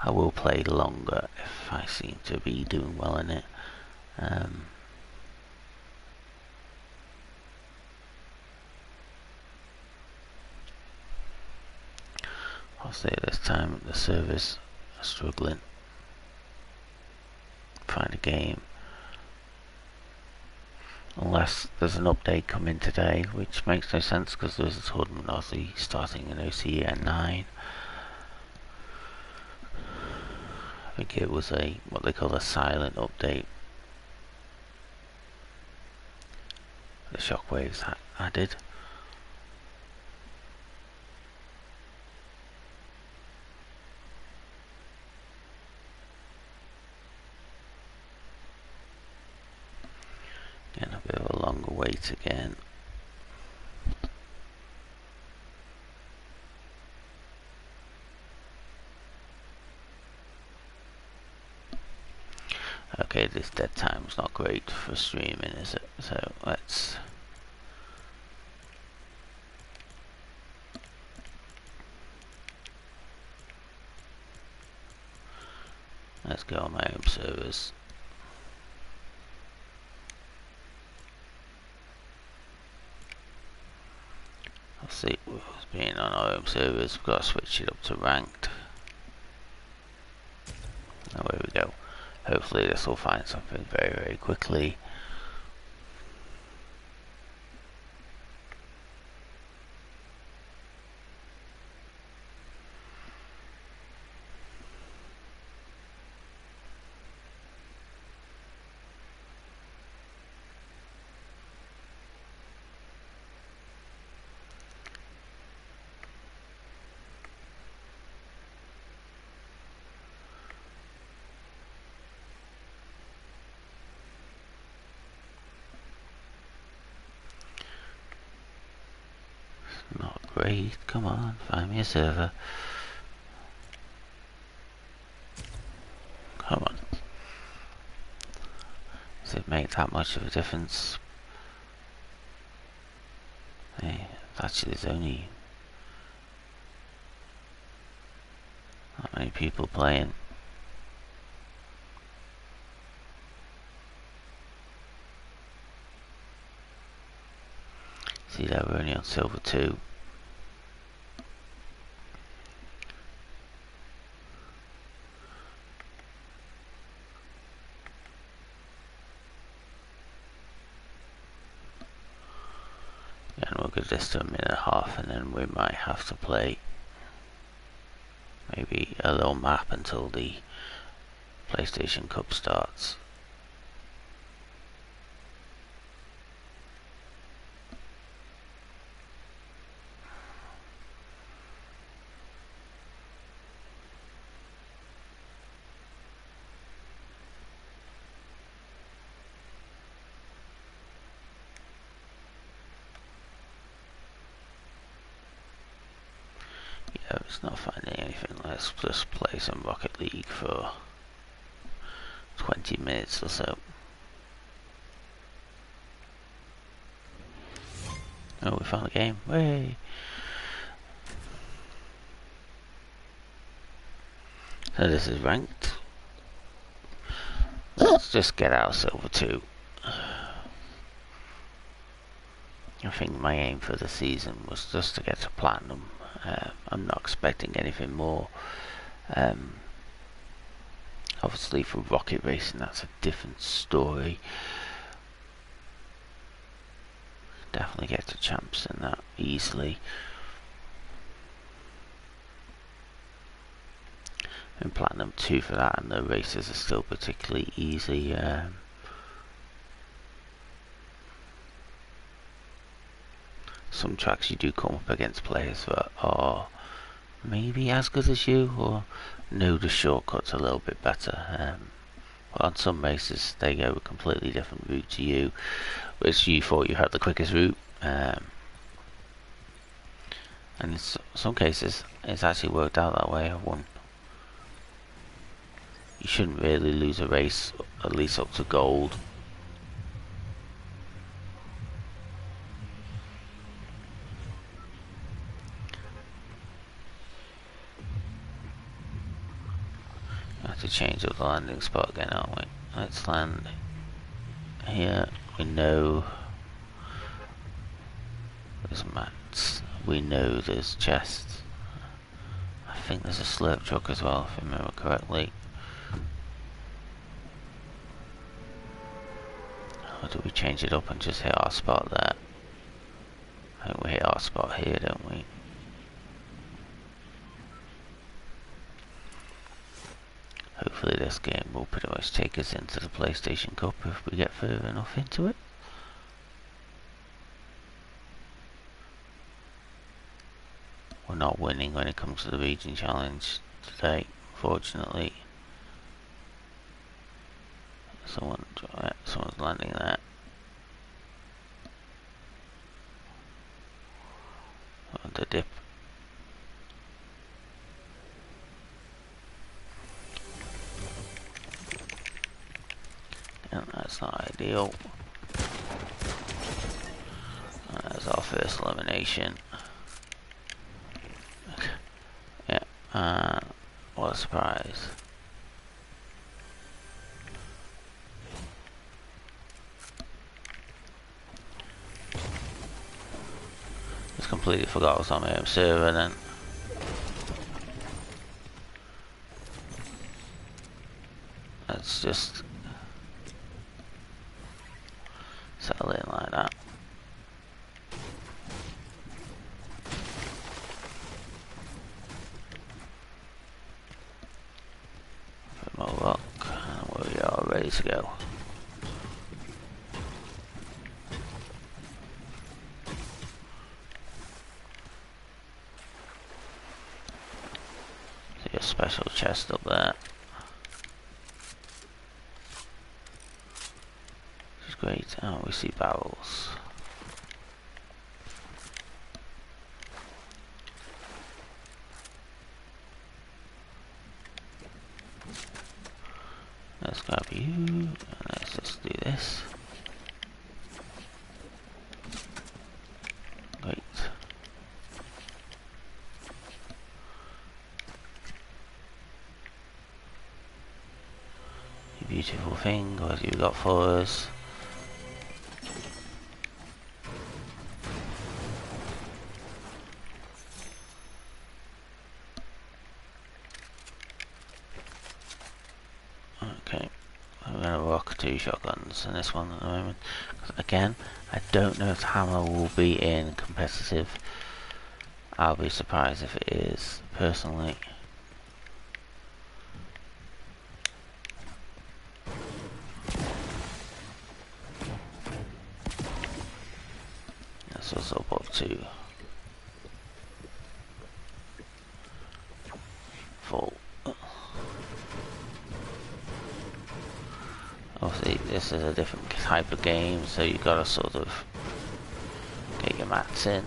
S1: I will play longer if I seem to be doing well in it. I'll say this time the servers are struggling. Find a game. Unless there's an update coming today, which makes no sense because there's a tournament obviously starting in OCE at 9. I think it was a what they call a silent update. The shockwaves added. Again, a bit of a longer wait again. Okay, this dead time's not great for streaming, is it? So let's go on my home servers. I'll see what's being on our home servers. We've got to switch it up to ranked. Oh, there we go. Hopefully this will find something very, very quickly. raid. Come on, find me a server. Come on. Does it make that much of a difference? Hey, actually there's only not many people playing. See that we're only on silver 2. Yeah, and we'll give this to a minute and a half, and then we might have to play maybe a little map until the PlayStation Cup starts. Yeah, it's not finding anything. Let's just play some Rocket League for 20 minutes or so. Oh, we found a game. Way. So this is ranked. Let's just get out of silver 2. I think my aim for the season was just to get to platinum. I'm not expecting anything more. Obviously for rocket racing that's a different story. Definitely get to champs in that easily. And platinum 2 for that, and the races are still particularly easy. Some tracks you do come up against players that are maybe as good as you, or know the shortcuts a little bit better. But on some races they go a completely different route to you, which you thought you had the quickest route. And in some cases it's actually worked out that way. I've won. You shouldn't really lose a race, at least up to gold. I have to change up the landing spot again, aren't we? Let's land here. We know there's mats. We know there's chests. I think there's a slurp truck as well, if I remember correctly. Or do we change it up and just hit our spot there? I think we hit our spot here, don't we? Hopefully this game will pretty much take us into the PlayStation Cup if we get further enough into it. We're not winning when it comes to the region challenge today, fortunately. Someone's landing there. On the dip. And that's not ideal. That's our first elimination. Yeah, what a surprise. Just completely forgot I was on my home server then. Let's just settle in like that. Put more rock, and we are ready to go. See a special chest up there. Which is great. Oh, we see barrels. beautiful thing. What have you got for us? Okay, I'm going to rock 2 shotguns in this one at the moment. Again, I don't know if the hammer will be in competitive. I'll be surprised if it is, personally. Let's also put 2 full. Obviously, this is a different type of game, so you've got to sort of get your mats in.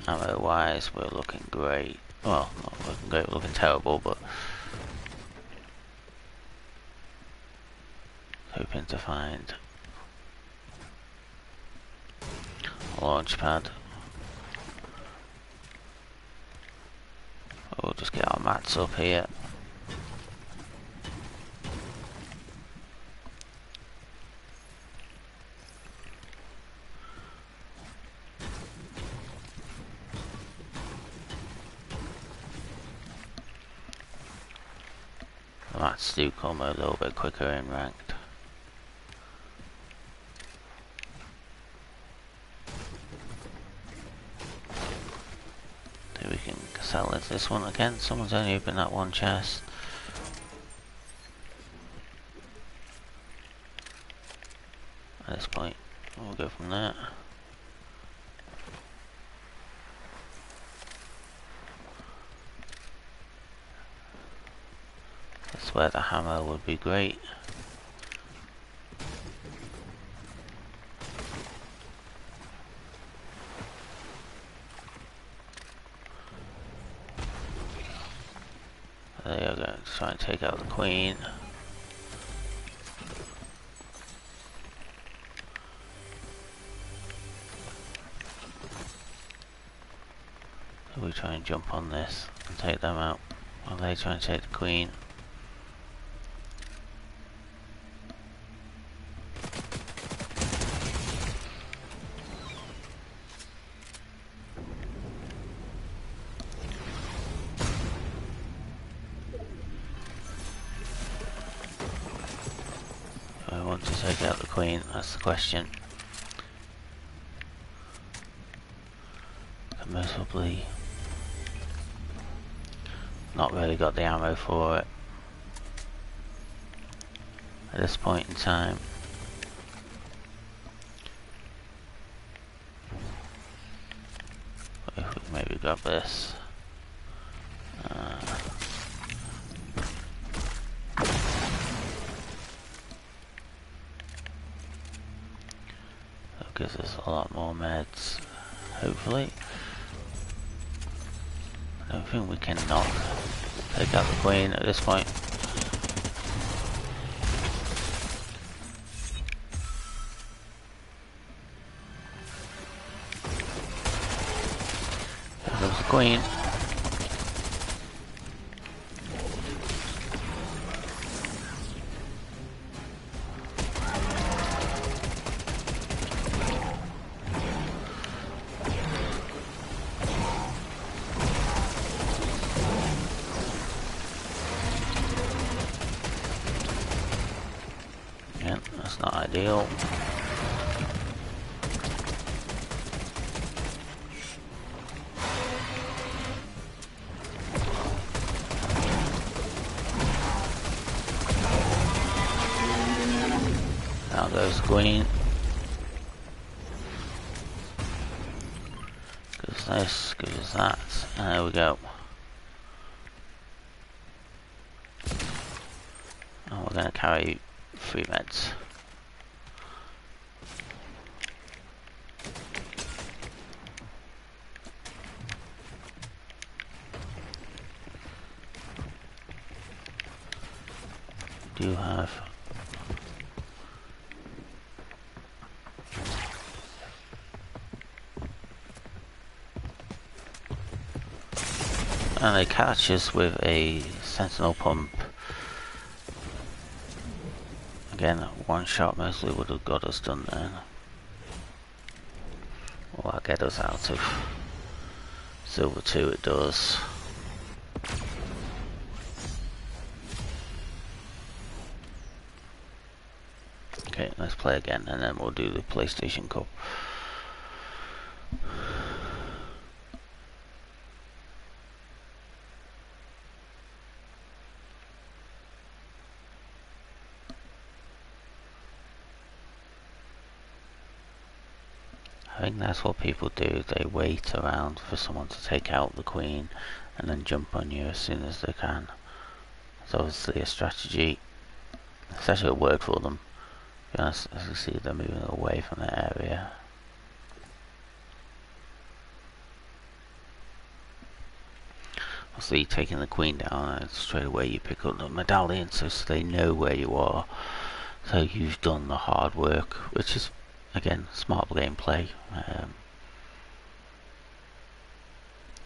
S1: Ammo wise, we're looking great. Well, not looking great, we're looking terrible, but hoping to find a launch pad. We'll just get our mats up here. The mats do come a little bit quicker in ranked. So we can sell this one again. Someone's only opened that one chest. At this point, we'll go from there. That's where the hammer would be great. There you go, try and take out the queen. So we try and jump on this and take them out while they try and take the queen. Do I want to take out the queen? That's the question. Most probably not really got the ammo for it at this point in time. If we can maybe grab this. That gives us a lot more meds, hopefully. I don't think we can not take out the queen at this point. There goes the queen. Yeah, that's not ideal. Now goes the queen. Gives this, gives that, and there we go. And we're going to carry 3 meds. Do have and they catch us with a sentinel pump. Again, one shot mostly would have got us done then. Will that get us out of silver 2? It does. Okay, let's play again and then we'll do the PlayStation Cup. I think that's what people do. They wait around for someone to take out the queen and then jump on you as soon as they can. It's obviously a strategy. It's actually a word for them. To be honest, as you see, they're moving away from the area. Obviously, taking the queen down, and straight away you pick up the medallion, so they know where you are. So you've done the hard work, which is, again, smart gameplay.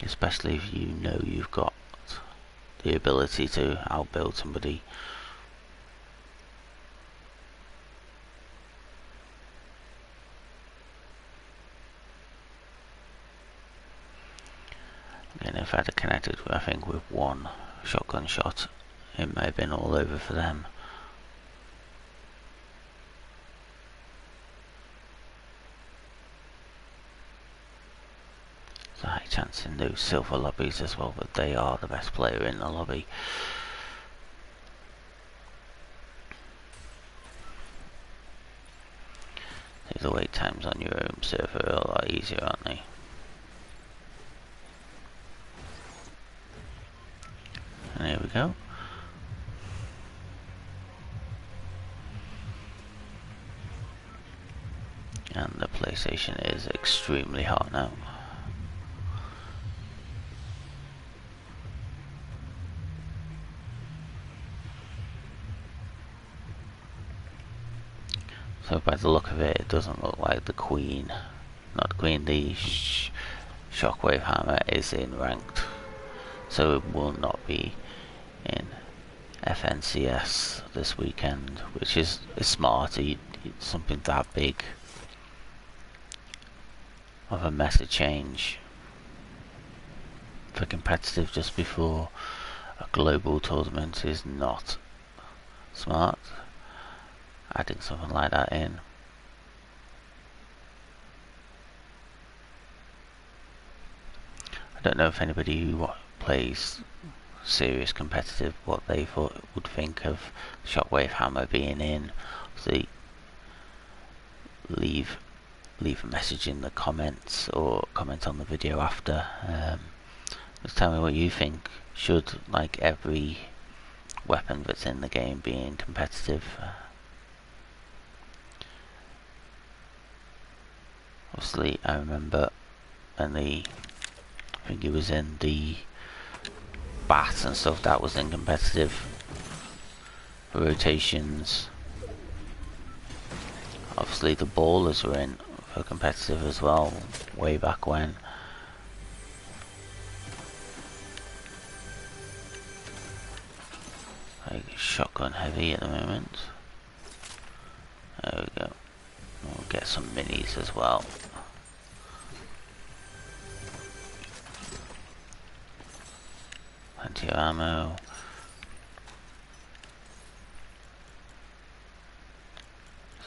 S1: Especially if you know you've got the ability to outbuild somebody. Again, if I'd have connected, I think, with one shotgun shot, it may have been all over for them. There's a high chance in those silver lobbies as well, but they are the best player in the lobby. The wait times on your own server are a lot easier, aren't they? And here we go. And the PlayStation is extremely hot now. So by the look of it, it doesn't look like the queen, not the queen, the shockwave hammer is in ranked. So it will not be in FNCS this weekend, which is smart. Something that big of a meta change for competitive just before a global tournament is not smart. Adding something like that in. I don't know if anybody who plays serious competitive, what they would think of Shockwave Hammer being in. So leave a message in the comments or comment on the video after. Just tell me what you think. Should like every weapon that's in the game be in competitive? Obviously, I remember when I think it was in the bat and stuff, that was in competitive rotations. Obviously, the ballers were in for competitive as well, way back when. Like shotgun heavy at the moment. There we go. We'll get some minis as well. Plenty of ammo.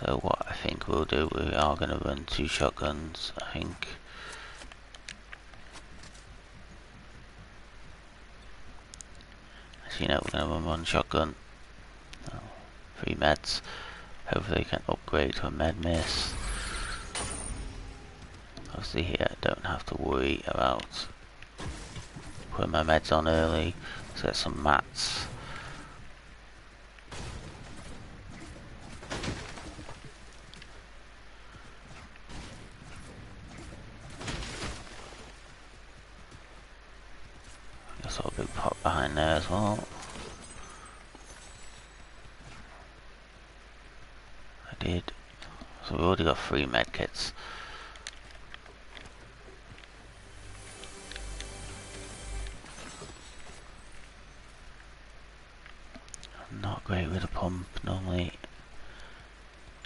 S1: So what I think we'll do, we are going to run 2 shotguns, I think. Actually, no, we're going to run 1 shotgun. 3 meds. Hopefully we can upgrade to a med miss. Obviously here I don't have to worry about putting my meds on early. Let's get some mats. I saw a big pot behind there as well. I did. So we've already got 3 med kits. great with a pump. Normally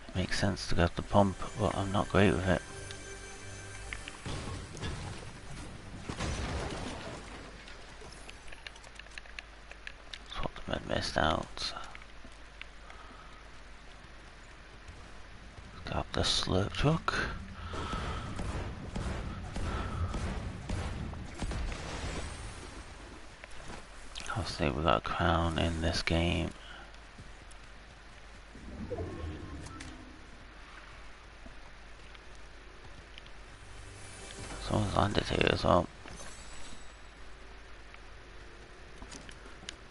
S1: it makes sense to get the pump, but I'm not great with it. That's what the men missed out. Got the slurp truck. Obviously we got a crown in this game. Someone's landed here as well.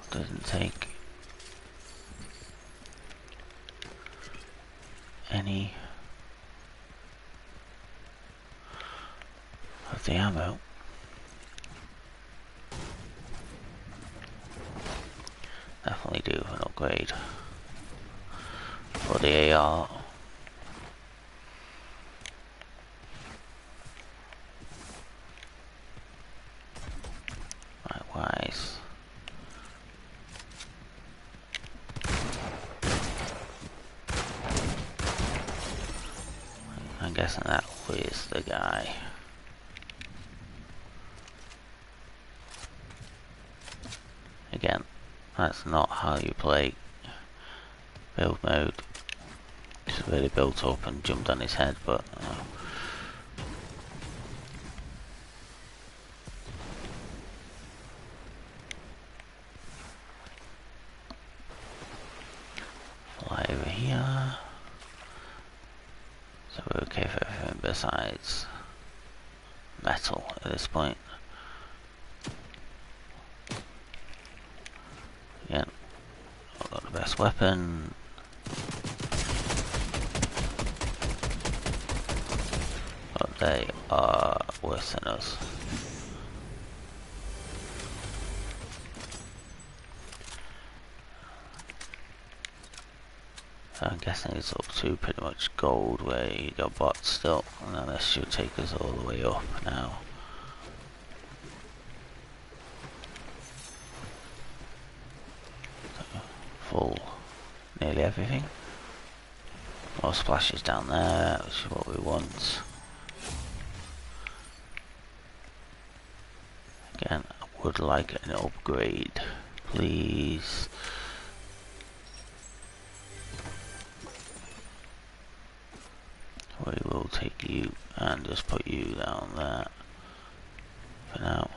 S1: Doesn't take any of the ammo. Definitely do an upgrade for the AR. Likewise. I'm guessing that was the guy. Again, that's not how you play build mode. Just really built up and jumped on his head, but fly over here. So we're okay for everything besides metal at this point. Again, I've got the best weapon. But they are worse than us. So I'm guessing it's up to pretty much gold where you got bots still, and then this should take us all the way up now. So, full nearly everything. More splashes down there, which is what we want. Again, I would like an upgrade, please. We will take you and just put you down there for now.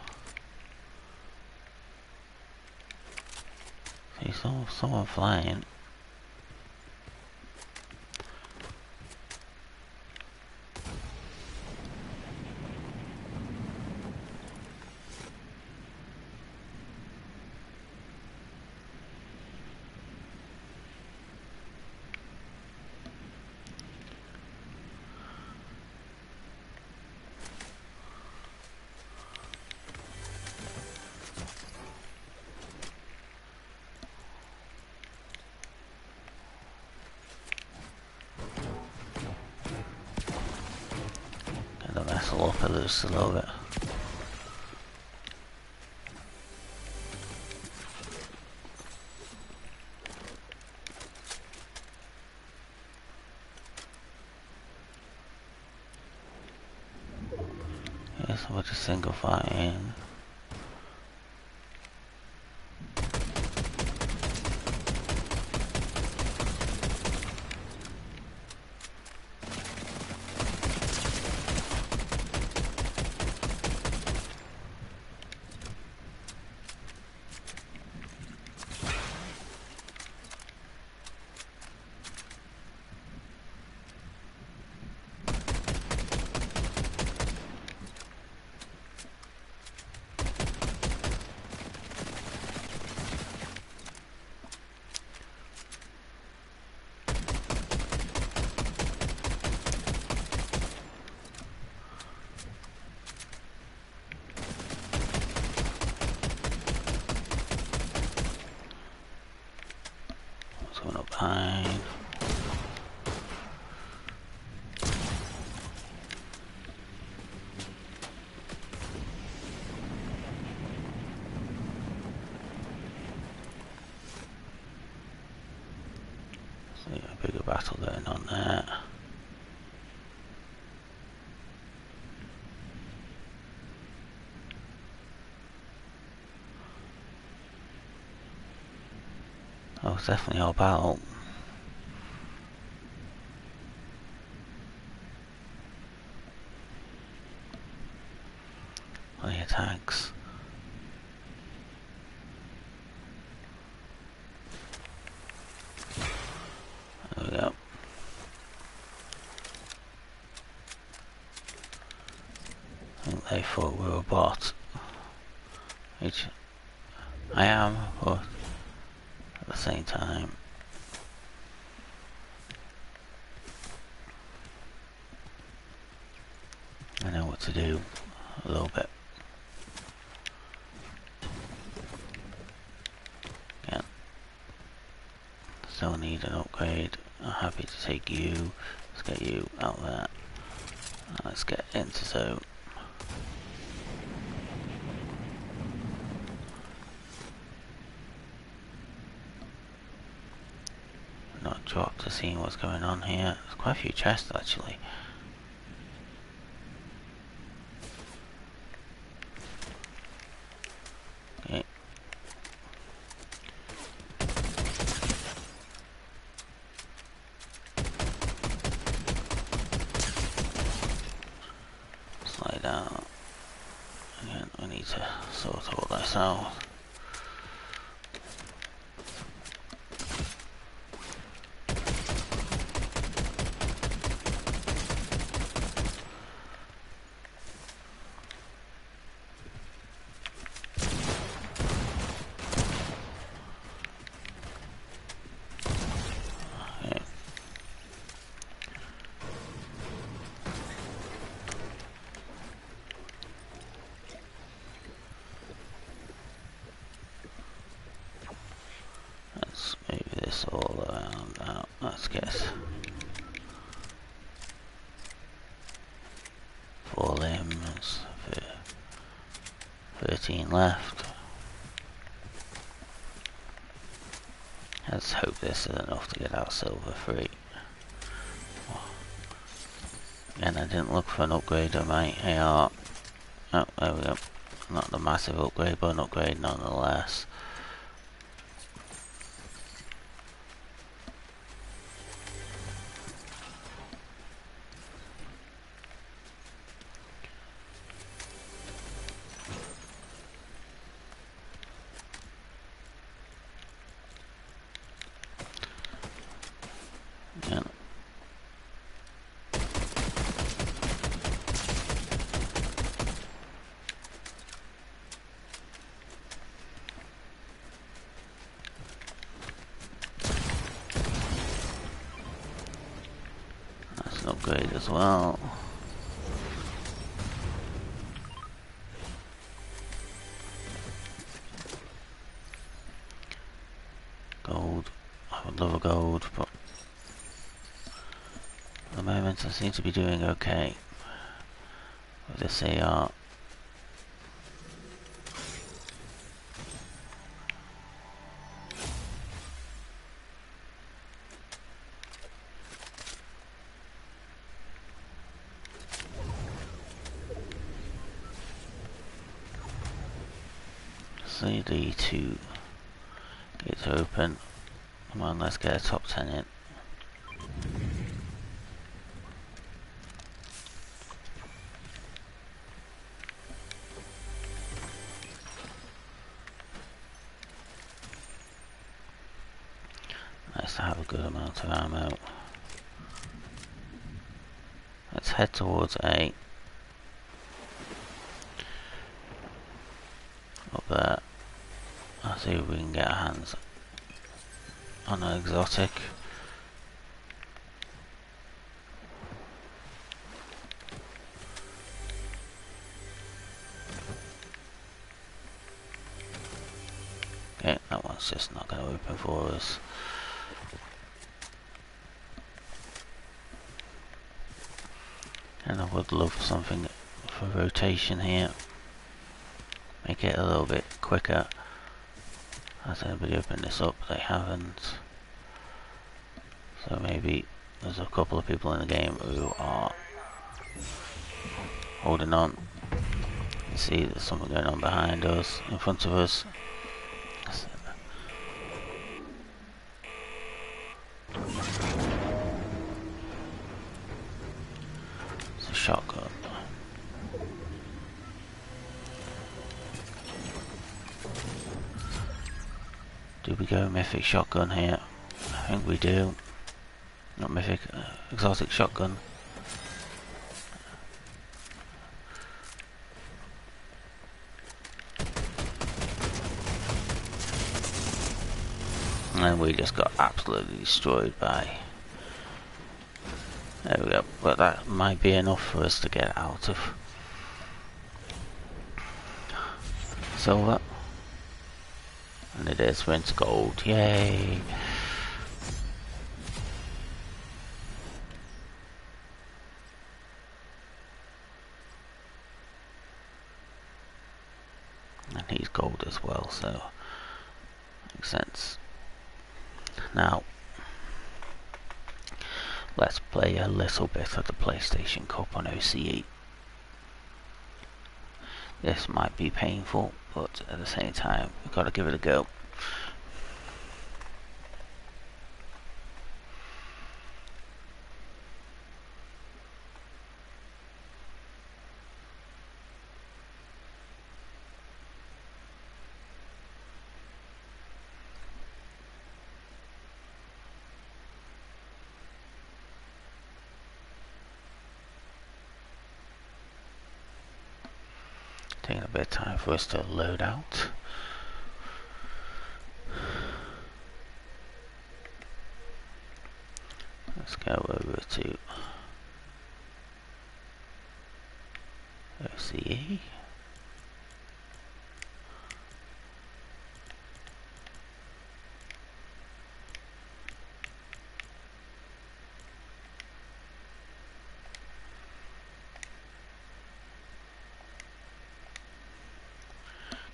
S1: See, someone flying. Wrestle up just a little bit. Yes, we're just single fighting. Oh, it's definitely all about. Plenty of tags. There we go. I think they thought we were a bot. Which I am, but at the same time, I know what to do a little bit. Yeah. Still need an upgrade. I'm happy to take you. Let's get you out there. Let's get into zone. Not dropped to see what's going on here. There's quite a few chests actually. Okay. Slide out. Again, we need to sort all this out. Let's move this all around now. Let's get 4 limbs, 13 left. Let's hope this is enough to get our silver free. Again, I didn't look for an upgrade on my AR. Oh, there we go. Not the massive upgrade, but an upgrade nonetheless. Yeah. That's an upgrade as well. Gold. I would love a gold, but at the moment I seem to be doing okay with this AR. See the 2 gates open. Come on, let's get a top 10 in. Nice to have a good amount of ammo. Let's head towards A. Up there. I'll see if we can get our hands on an exotic. Okay, that one's just not going to open for us. And I would love something for rotation here. Make it a little bit quicker. Has anybody opened this up? They haven't. So maybe there's a couple of people in the game who are holding on. You see there's something going on behind us, in front of us. Do we go mythic shotgun here? I think we do. Not mythic, exotic shotgun. And we just got absolutely destroyed by... There we go. But that might be enough for us to get out of silver. And it is, we're into gold. Yay! And he's gold as well, so makes sense. Now, let's play a little bit of the PlayStation Cup on OCE. This might be painful, but at the same time, we've got to give it a go. Taking a bit of time for us to load out. Let's go over to OCE.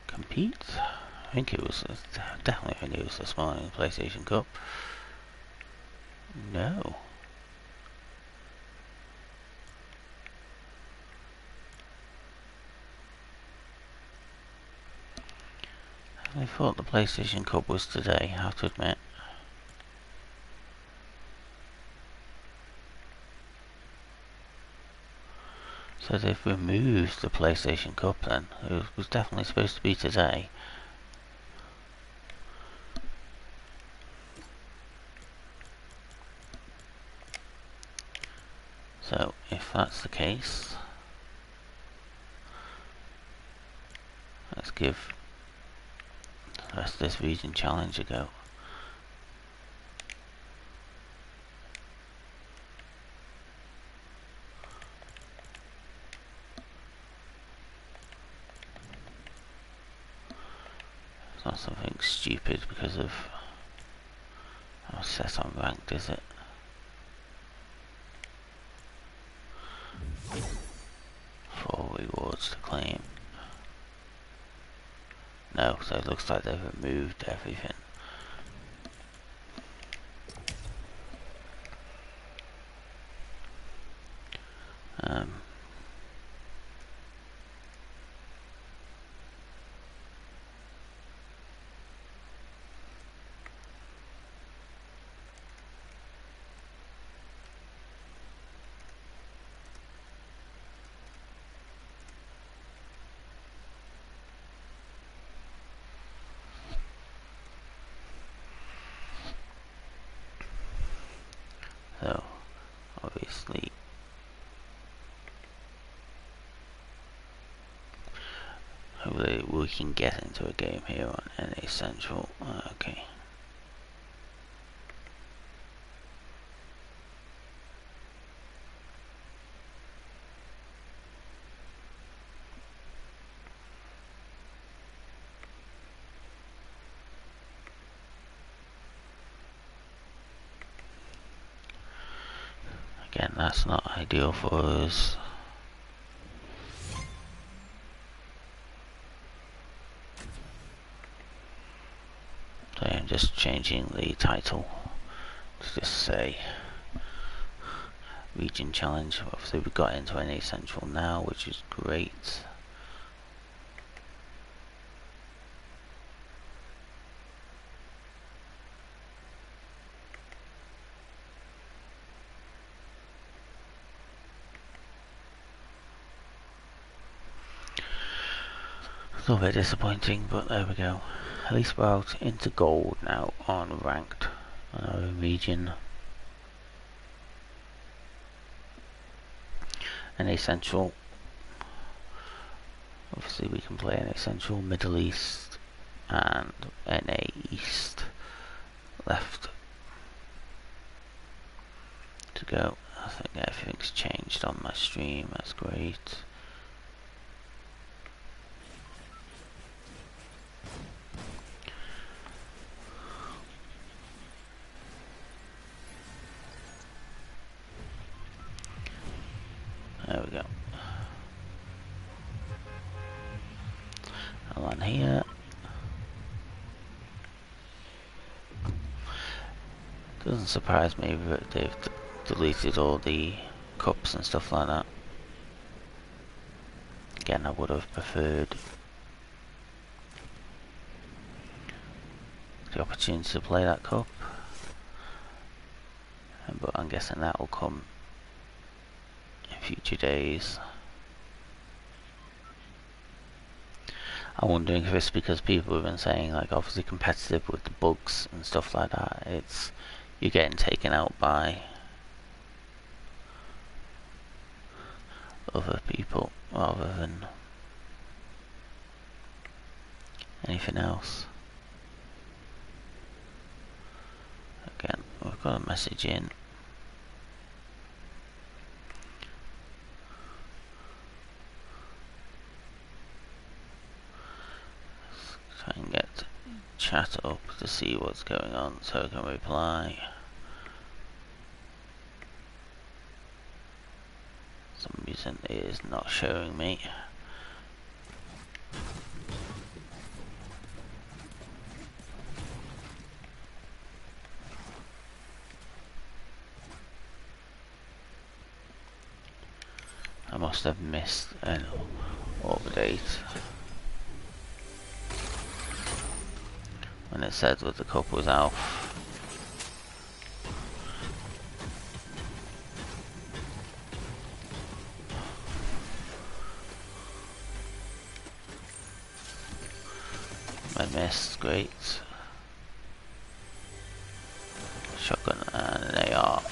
S1: Compete. I think it was definitely. I think it was this morning. PlayStation Cup. No. I thought the PlayStation Cup was today. I have to admit. So they've removed the PlayStation Cup then. It was definitely supposed to be today. So if that's the case, let's give the rest of this region challenge a go. It's not something stupid because of our set on ranked, is it? Four rewards to claim. No, so it looks like they've removed everything. So, obviously, hopefully we can get into a game here on NA Central. Okay. Again, that's not ideal for us. So I'm just changing the title to just say Region Challenge. Obviously we got into NA Central now, which is great. It's a little bit disappointing, but there we go. At least we're out into gold now on ranked on our own region. NA Central. Obviously we can play NA Central, Middle East and NA East left to go. I think everything's changed on my stream, that's great. There we go. I'll on here. Doesn't surprise me that they've deleted all the cups and stuff like that. Again, I would have preferred the opportunity to play that cup, but I'm guessing that will come in future days. I'm wondering if it's because people have been saying, like, obviously competitive with the bugs and stuff like that, it's you're getting taken out by other people rather than anything else. Again, we've got a message in. Let's try and get chat up to see what's going on so I can reply. For some reason it is not showing me. I must have missed an update when it said that the cup was out. I missed, great. Shotgun and an AR.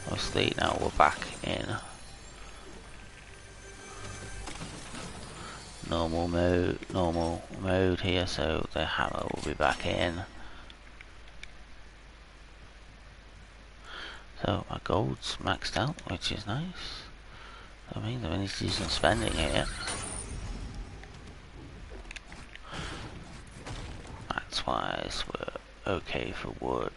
S1: Obviously now we're back in normal mode here, so the hammer will be back in. So my gold's maxed out, which is nice. That means I need to do some spending here. That's wise, we're okay for wood.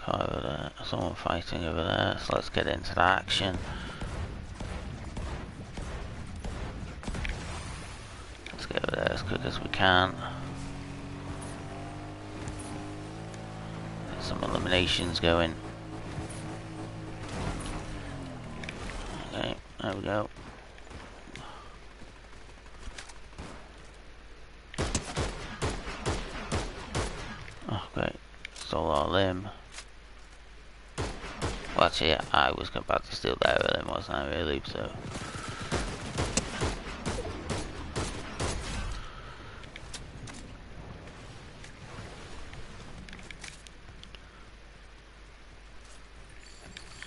S1: Over there, someone fighting over there, so let's get into the action. Let's get over there as quick as we can. Get some eliminations going. Okay, there we go. Oh great, stole our limb. Well, actually, I was about to steal that limb, wasn't I, really, so...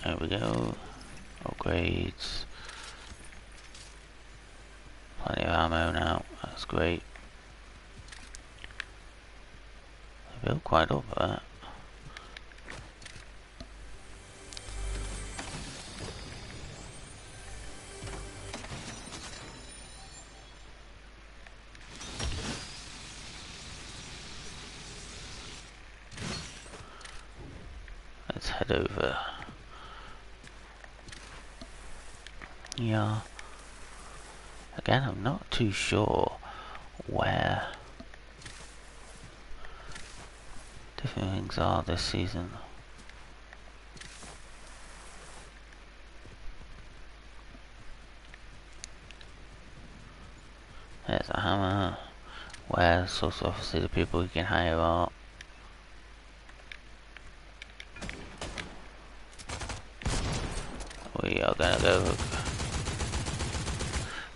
S1: There we go. Upgrades. Plenty of ammo now, that's great. I built quite up for that. Let's head over. Yeah. Again, I'm not too sure where different things are this season. There's a hammer. Where, so obviously the people you can hire are. We are gonna go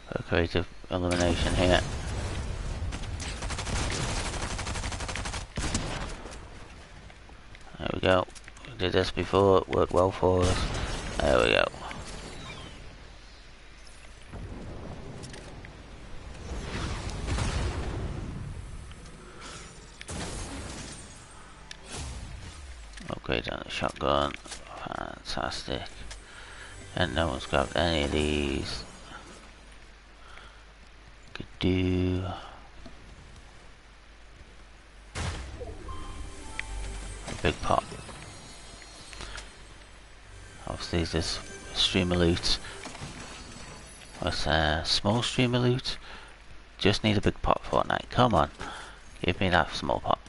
S1: for creative elimination here. There we go. We did this before, it worked well for us. There we go. Upgrade on the shotgun. Fantastic. And no one's grabbed any of these. Could do a big pot. Obviously this streamer loot. What's small streamer loot? Just need a big pot for Fortnite. Come on. Give me that small pot.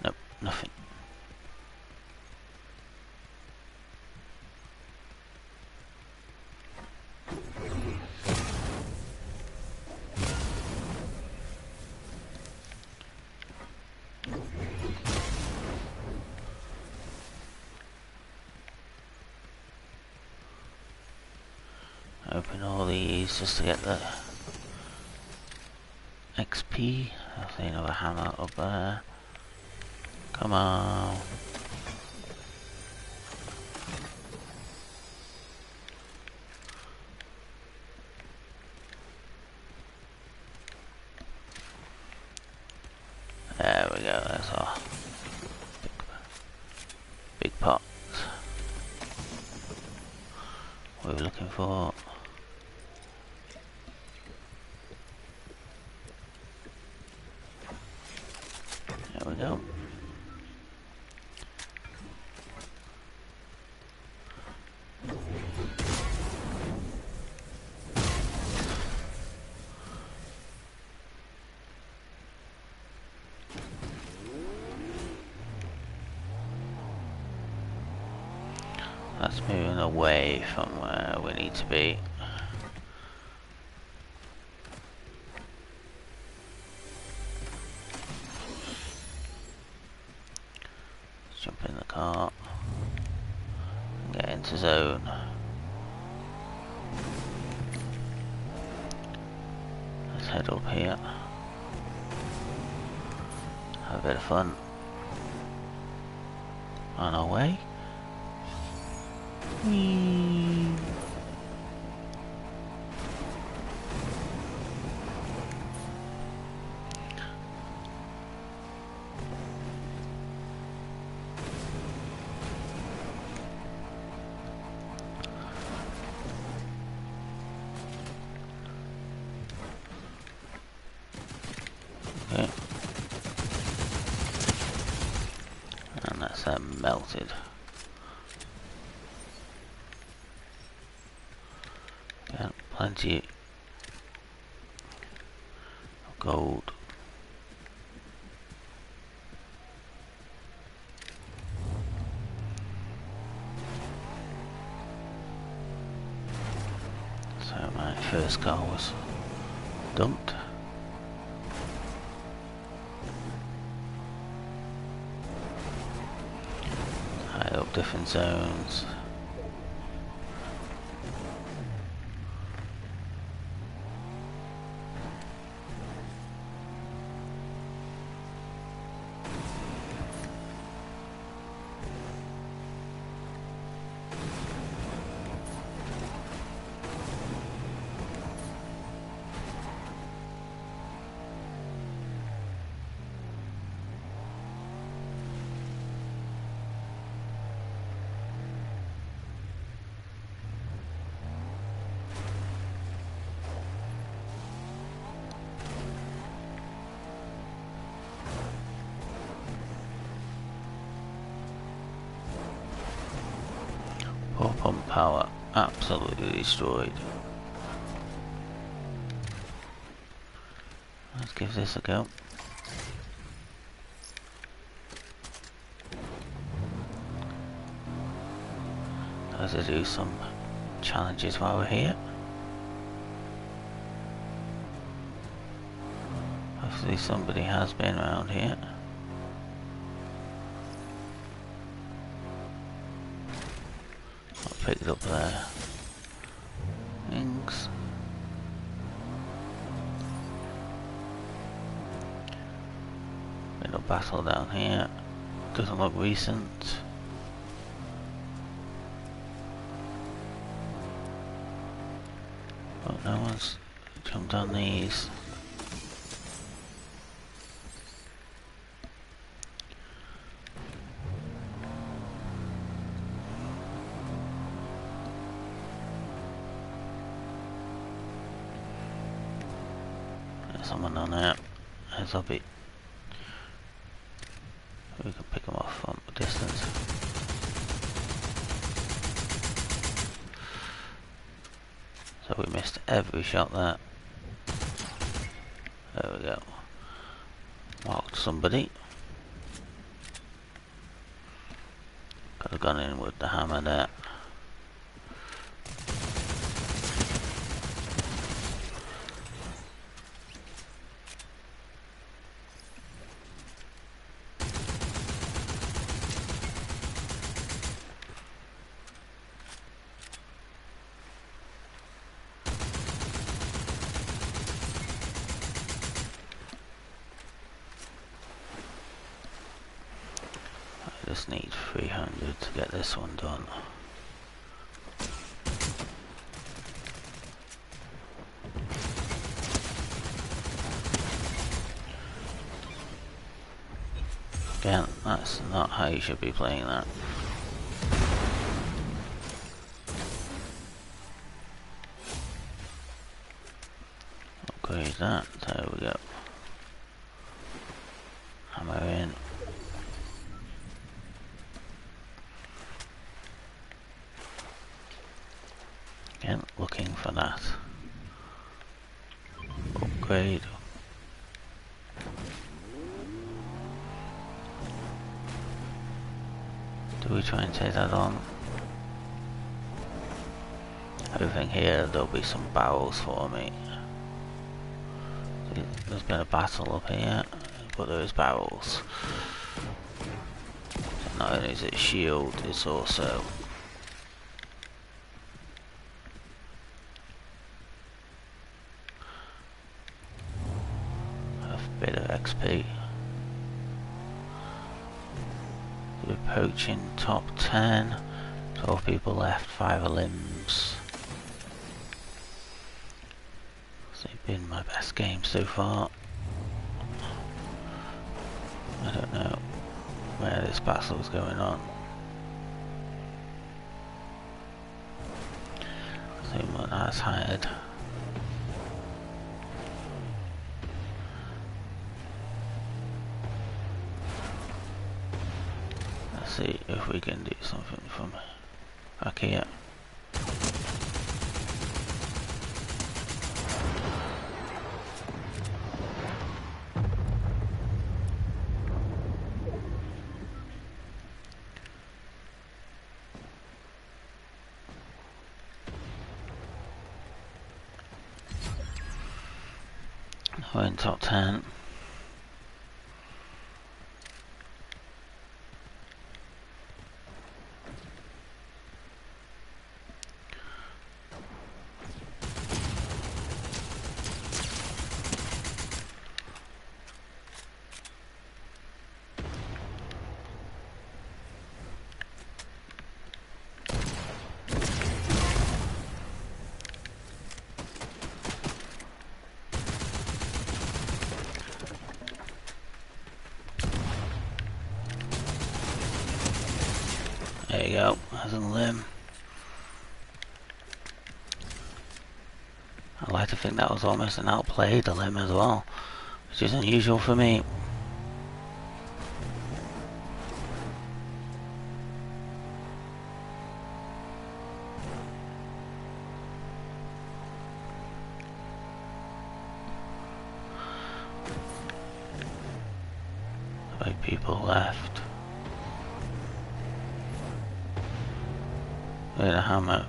S1: Nope, nothing. Open all these just to get the XP. I see another hammer up there. Come on. There we go, that's our big pot. What are we looking for? There we go. That's moving away from where we need to be. Let's jump in the car and get into zone. Let's head up here. Have a bit of fun on our way. Whee. Okay. And that's melted. Plenty of gold. So my first car was dumped. Hide up different zones. power absolutely destroyed. Let's give this a go. Let's do some challenges while we're here. Hopefully somebody has been around here. I'll pick it up there. Things. Little battle down here. Doesn't look recent. Oh, no one's jumped on these. There's someone on there. There's a bit. We can pick them off from a distance. So we missed every shot there. There we go. Marked somebody. Could have gone in with the hammer there. Just need 300 to get this one done. Again, that's not how you should be playing that. Upgrade that, there we go. Hammer in. Again, looking for that. Upgrade. Do we try and take that on? Everything here, there'll be some barrels for me. There's been a battle up here, but there is barrels. So not only is it shield, it's also bit of XP. We're approaching top 10. 12 people left, 5 limbs. They've been my best game so far. I don't know where this battle is going on. Someone has hired. See if we can do something from back here. We're in top 10. There you go, there's a limb. I'd like to think that was almost an outplayed limb as well, which is unusual for me. 5 people left. With a hammer.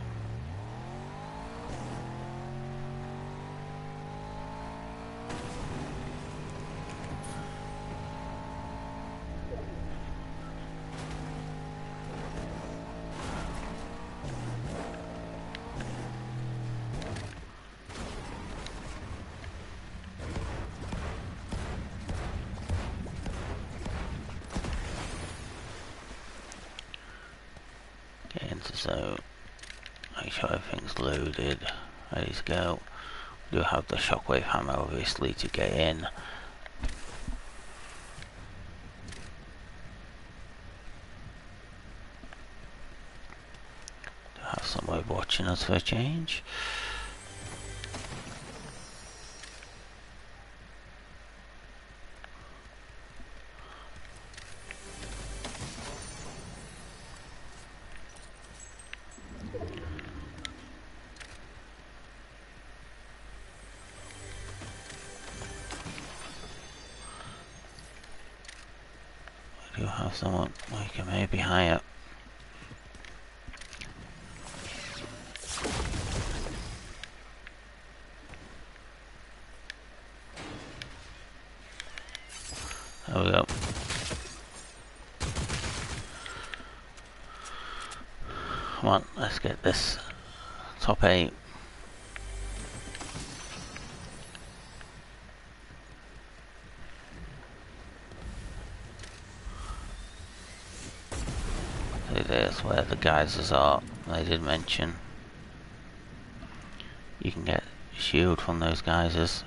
S1: Get into zone. Make sure everything's loaded, ready to go. We do have the shockwave hammer obviously to get in. Do have someone watching us for a change. We do have someone we can maybe hire. There we go. Come on, let's get this top 8. There's where the geysers are. They did mention you can get shield from those geysers.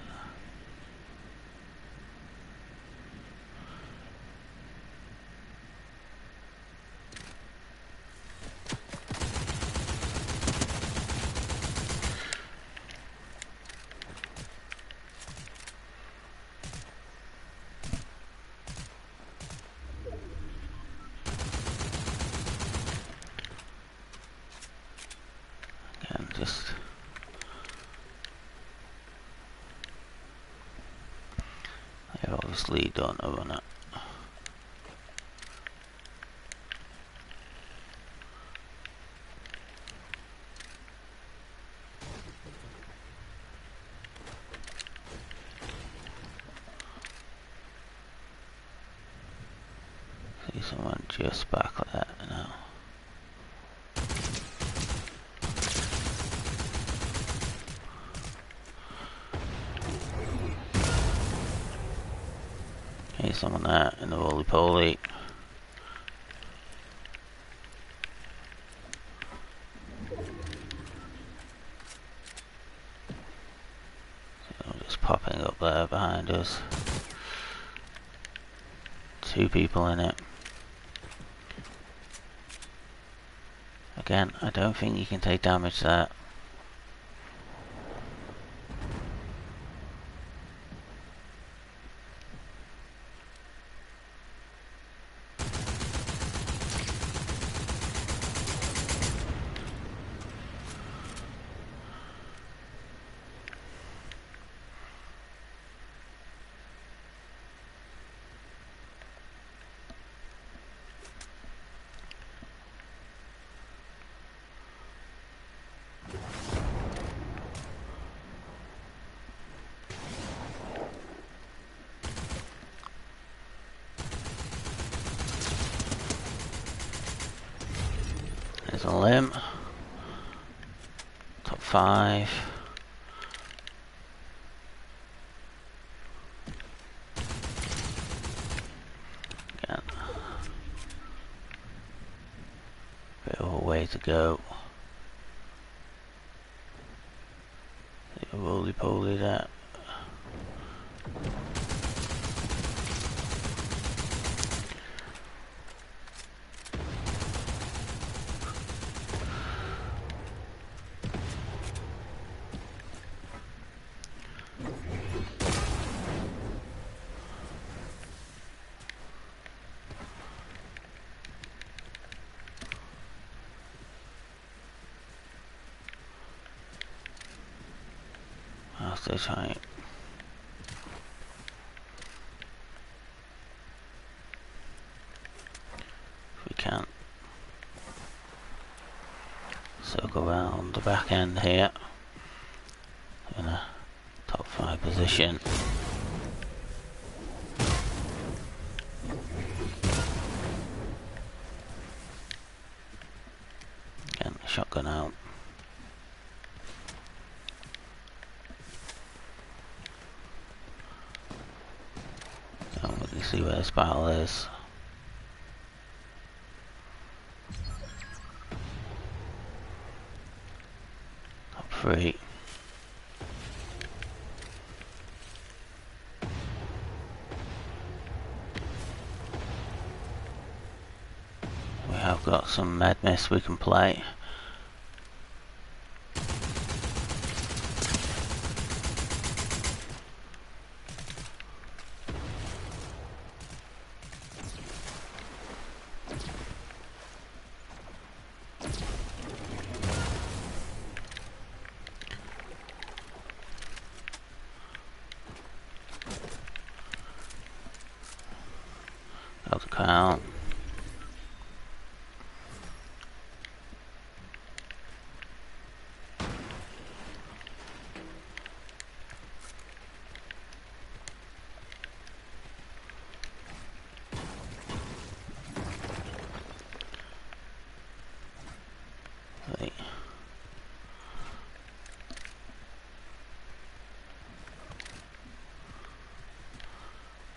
S1: Again, just they obviously don't know on it. See someone just back there now. Okay, someone there in the roly-poly. So just popping up there behind us. 2 people in it. Again, I don't think you can take damage there. There's a limb. Top 5. Again. Bit of a way to go. Roly-poly there. I'll stay tight. on the back end here in a top 5 position. Getting the shotgun out. Don't really see where this battle is. Top 3. We have got some med miss we can play. Got the count.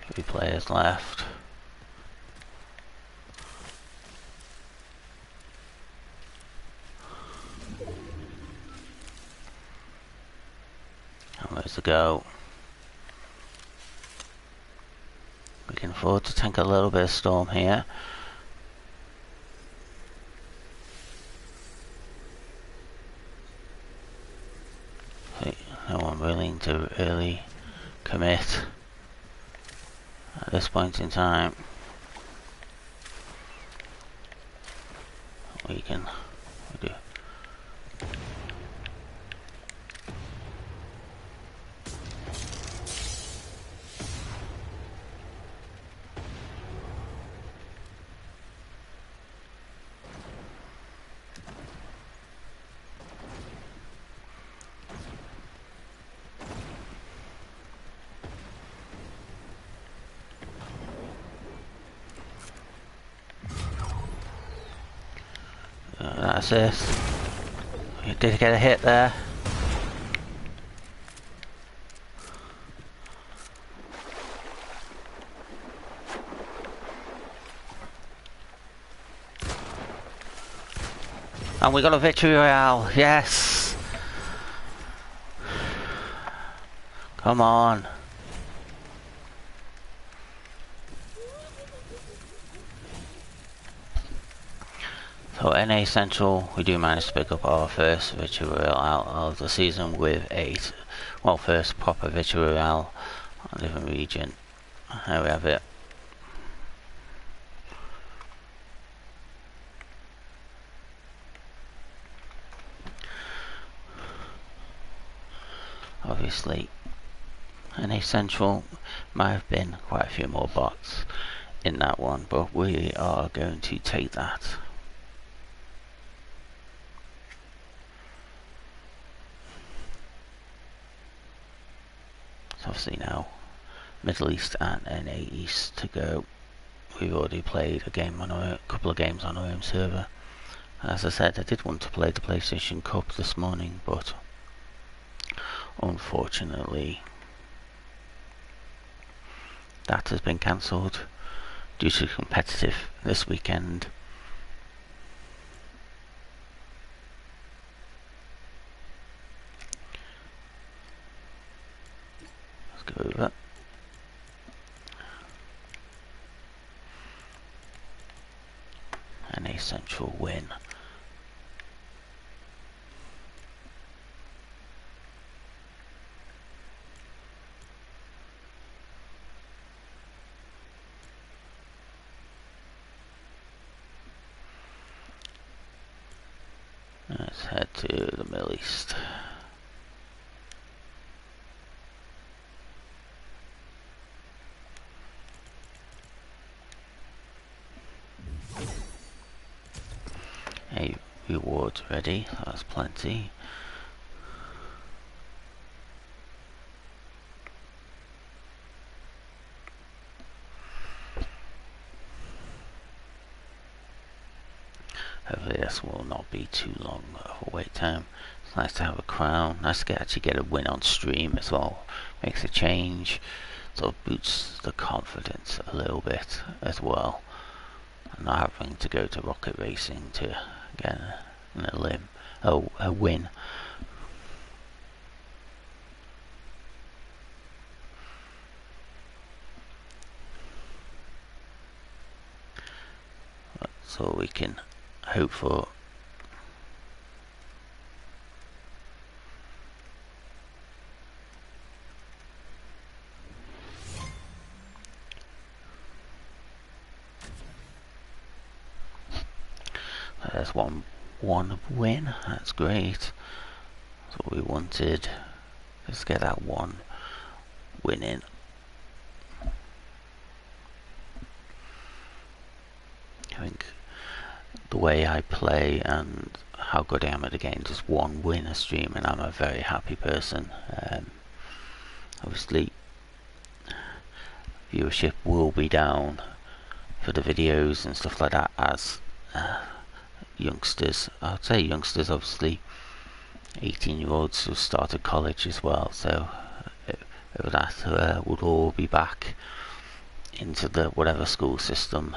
S1: Three players left. How much to go? We can afford to tank a little bit of storm here. No one willing to really commit at this point in time. We do. That's it. You did get a hit there. And we got a victory royale. Yes. Come on. So NA Central, we do manage to pick up our first victory royale out of the season with first proper victory royale on a different region. There we have it. Obviously, NA Central might have been quite a few more bots in that one, but we are going to take that. Obviously now Middle East and NA East to go. We've already played a couple of games on our home server. As I said, I did want to play the PlayStation Cup this morning, but unfortunately that has been cancelled due to competitive this weekend. Go over. And a central win. Let's head to the Middle East. A reward mods ready. That's plenty. Hopefully this will not be too long of a wait time. It's nice to have a crown. Nice to actually get a win on stream as well. Makes a change. Sort of boosts the confidence a little bit as well. And not having to go to rocket racing to get a win. So we can hope for. There's one win. That's great. That's what we wanted. Let's get that one win in. I think the way I play and how good I am at the game, just one win a stream and I'm a very happy person. Obviously viewership will be down for the videos and stuff like that as youngsters, I'd say youngsters, obviously 18-year-olds who started college as well, so that would all be back into the whatever school system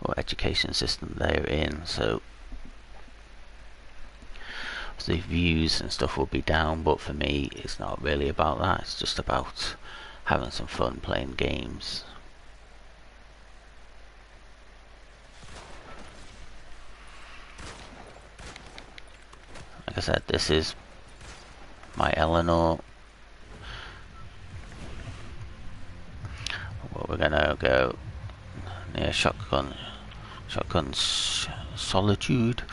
S1: or education system they're in, so the views and stuff will be down, but for me it's not really about that. It's just about having some fun playing games. Like I said, this is my Eleanor. Well, we're gonna go near shotgun solitude.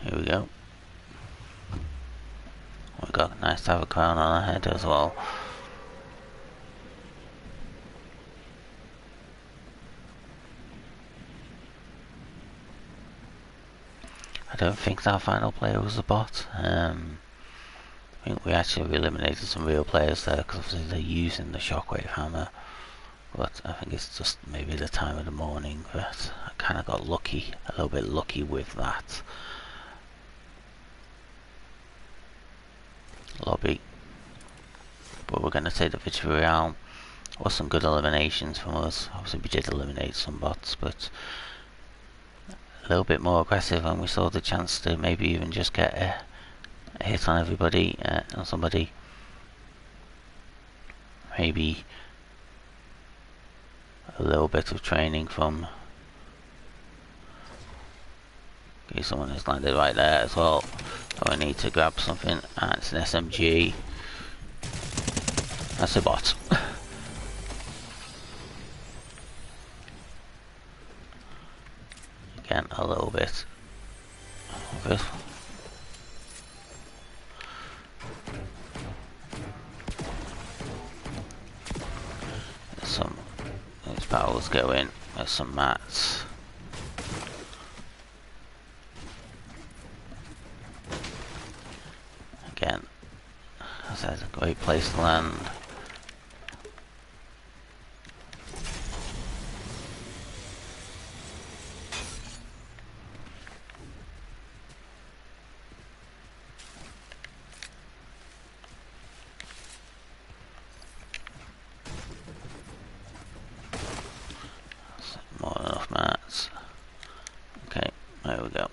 S1: Here we go. We got nice to have a crown on our head as well. I don't think that final player was a bot. I think we actually eliminated some real players there because obviously they're using the shockwave hammer. But I think it's just maybe the time of the morning, but I kind of got lucky, a little bit lucky with that. Lobby. But we're going to take the victory round. Was some good eliminations from us. Obviously we did eliminate some bots, but a little bit more aggressive, and we saw the chance to maybe even just get a hit on everybody, on somebody. Maybe a little bit of training from someone who's landed right there as well. So I need to grab something, and it's an SMG. That's a bot. Again, a little bit of it. There's some, those barrels go in, there's some mats. Again, that's a great place to land. More than enough mats. Okay, there we go.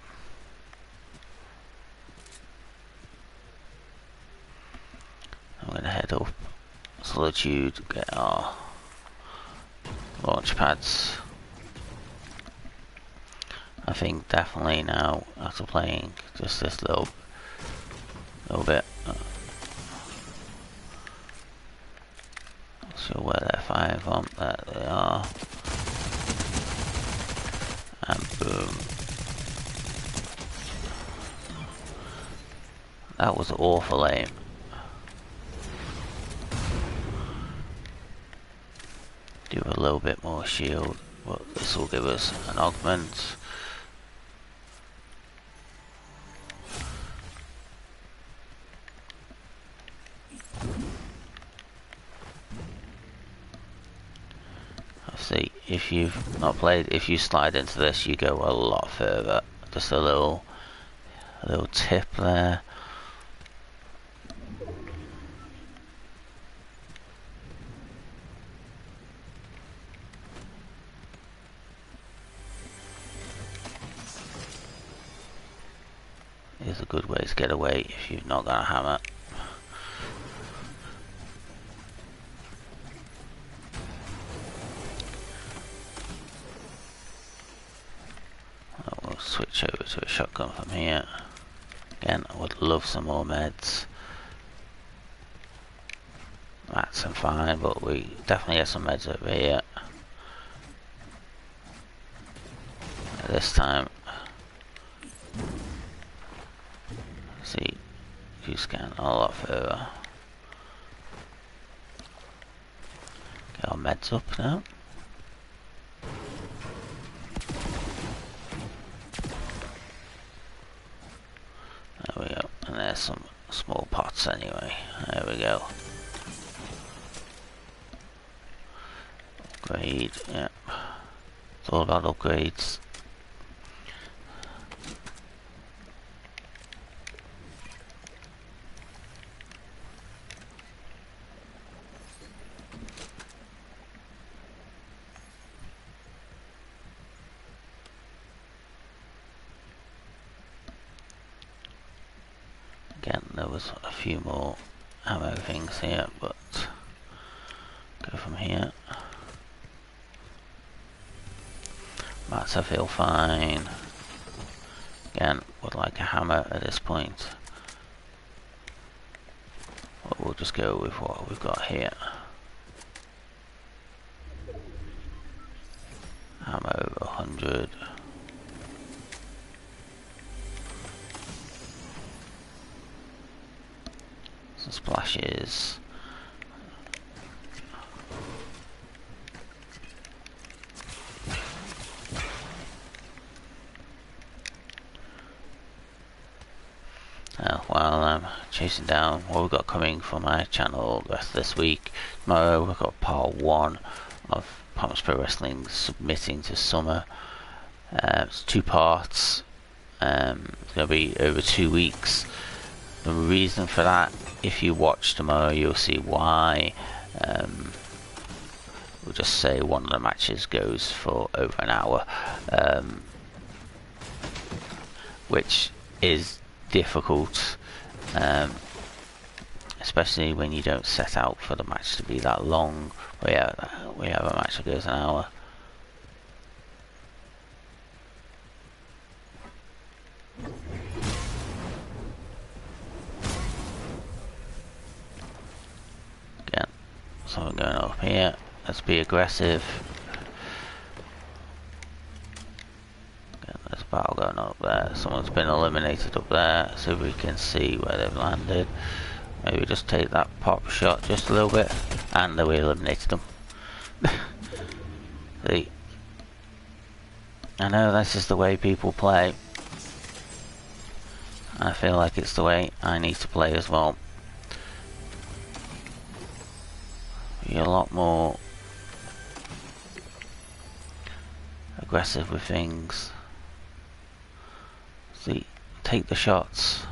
S1: I'm going to head up Solitude, get our launch pads. I think definitely now, after playing just this little bit, sure where they're firing from. There they are. And boom. That was awful aim. Do a little bit more shield, but this will give us an augment. See, if you've not played, if you slide into this, you go a lot further. Just a little tip there. Is a good way to get away if you've not got a hammer. We'll switch over to a shotgun from here. Again, I would love some more meds. That's fine, but we definitely get some meds over here. This time, see, if you scan a lot further. Get our meds up now. There we go, and there's some small pots anyway. There we go. Upgrade, yeah. It's all about upgrades. Again, there was a few more ammo things here, but go from here. Mats, I feel fine. Again, would like a hammer at this point. But we'll just go with what we've got here. Hammer over 100. Some splashes. While I'm chasing down what we've got coming for my channel the rest of this week, tomorrow we've got part 1 of Palms Pro Wrestling submitting to Summer. It's 2 parts. It's going to be over 2 weeks. The reason for that, if you watch tomorrow, you'll see why. We'll just say one of the matches goes for over an hour, which is difficult, especially when you don't set out for the match to be that long. We have a match that goes an hour. Again, something going up here. Let's be aggressive. There's a battle going on up there. Someone's been eliminated up there, so we can see where they've landed. Maybe just take that pop shot just a little bit, and then we eliminated them. See, I know this is the way people play. I feel like it's the way I need to play as well. Be a lot more aggressive with things. See, take the shots.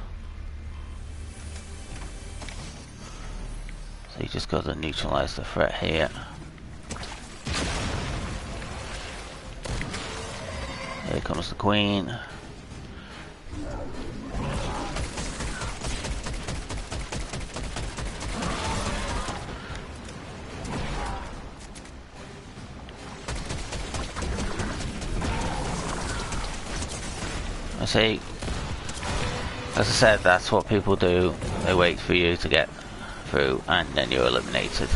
S1: So you just got to neutralize the threat here. Here comes the Queen. See, as I said, that's what people do. They wait for you to get through and then you're eliminated.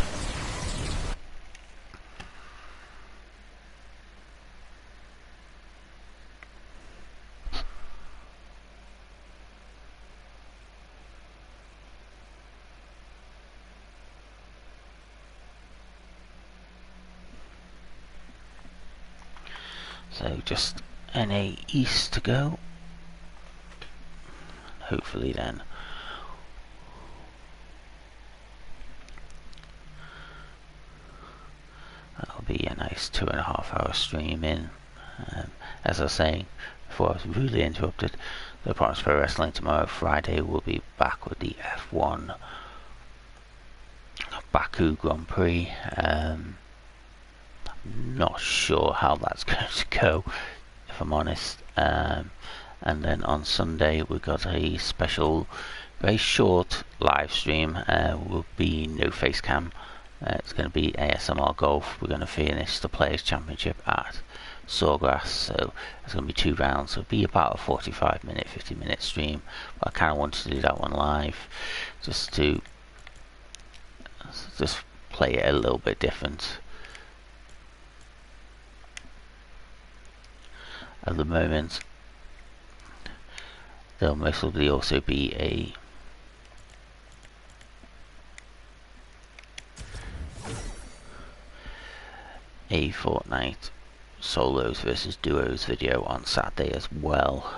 S1: just NA East to go. Hopefully then that'll be a nice 2.5 hour stream in. As I was saying before I was really interrupted, the Promise Pro Wrestling tomorrow, Friday, we'll be back with the F1 Baku Grand Prix. Not sure how that's going to go, if I'm honest. And then on Sunday we've got a special, very short live stream. Will be no face cam. It's going to be ASMR Golf. We're going to finish the Players Championship at Sawgrass, so it's going to be 2 rounds. So it'll be about a 45-minute, 50-minute stream. But I kind of wanted to do that one live, just play it a little bit different. At the moment, there'll most probably also be a Fortnite solos versus duos video on Saturday as well.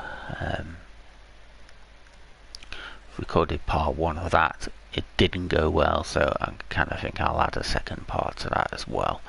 S1: Recorded part 1 of that. It didn't go well, so I kind of think I'll add a second part to that as well.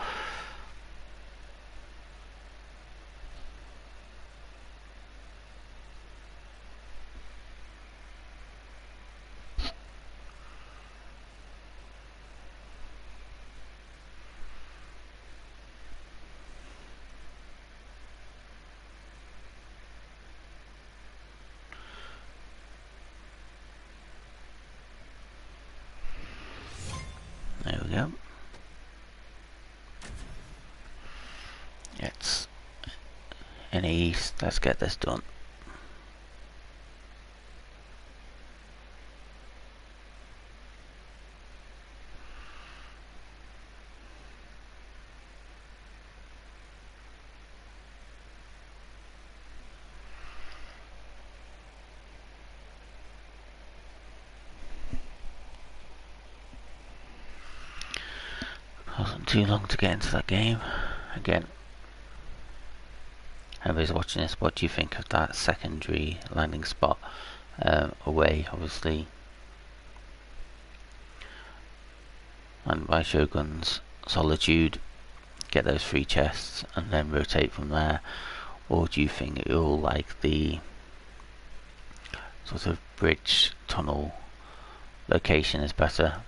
S1: There we go. It's in the East. Let's get this done. Wasn't too long to get into that game. Again, whoever's watching this, what do you think of that secondary landing spot away? Obviously, and by Shogun's Solitude, get those 3 chests and then rotate from there. Or do you think it'll like the sort of bridge tunnel location is better?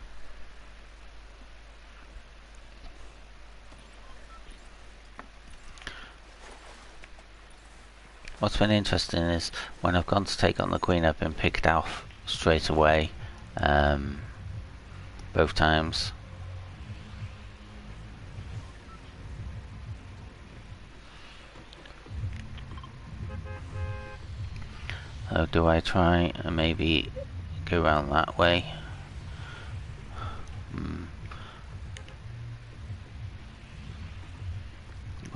S1: What's been interesting is when I've gone to take on the Queen, I've been picked off straight away, both times. Do I try and maybe go around that way? I'm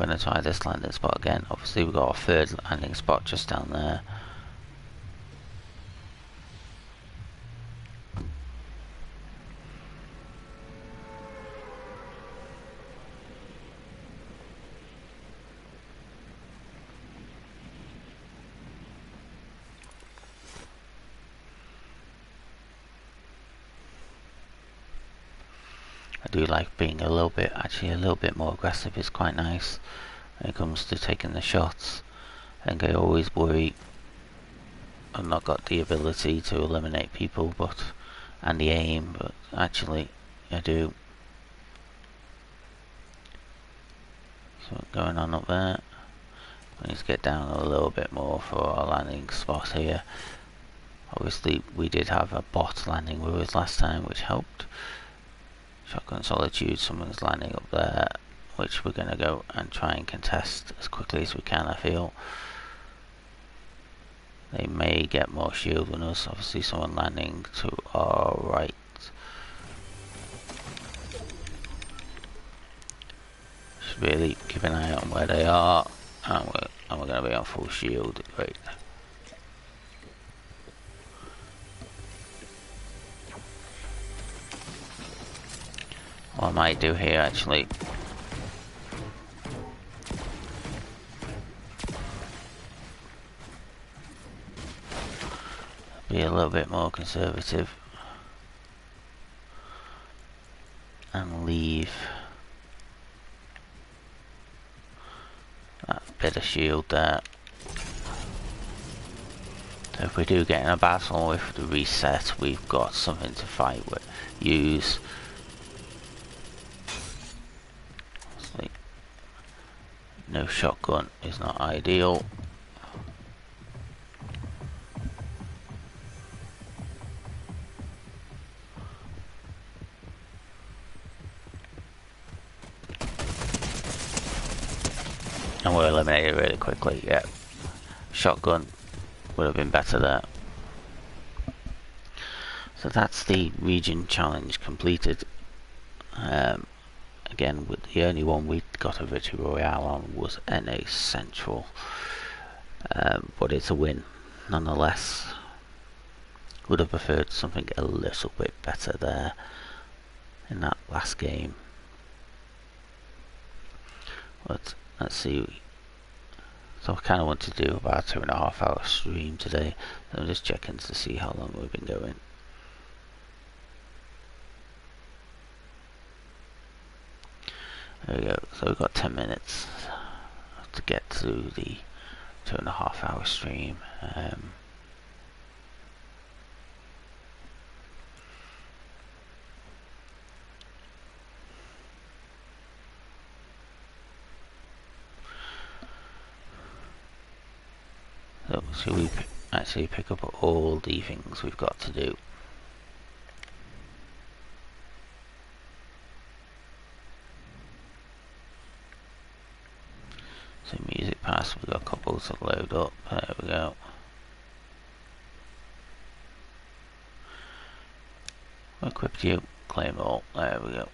S1: going to try this landing spot again. Obviously we've got our 3rd landing spot just down there. I do like being a little bit more aggressive. It's quite nice when it comes to taking the shots. I think I always worry I've not got the ability to eliminate people and the aim, but actually I do. So what's going on up there? We need to get down a little bit more for our landing spot here. Obviously we did have a bot landing with us last time, which helped. Shotgun Solitude, someone's landing up there, which we're going to go and try and contest as quickly as we can, I feel. They may get more shield than us. Obviously someone landing to our right. Should really keep an eye on where they are, and we're going to be on full shield. Great. What I might do here actually be a little bit more conservative and leave that bit of shield there. So if we do get in a battle with the reset, we've got something to fight with, use. No shotgun is not ideal. And we're eliminated really quickly, yeah. Shotgun would have been better there. So that's the region challenge completed. Again, with the only one we got a victory royale on was NA Central, but it's a win nonetheless. Would have preferred something a little bit better there in that last game, but let's see. So I kind of want to do about a 2.5 hour stream today, so I'm just checking to see how long we've been going. There we go, so we've got 10 minutes to get through the 2.5 hour stream. So should we actually pick up all the things we've got to do? So music pass, we've got a couple to load up, there we go. Equipped you, claim all, there we go.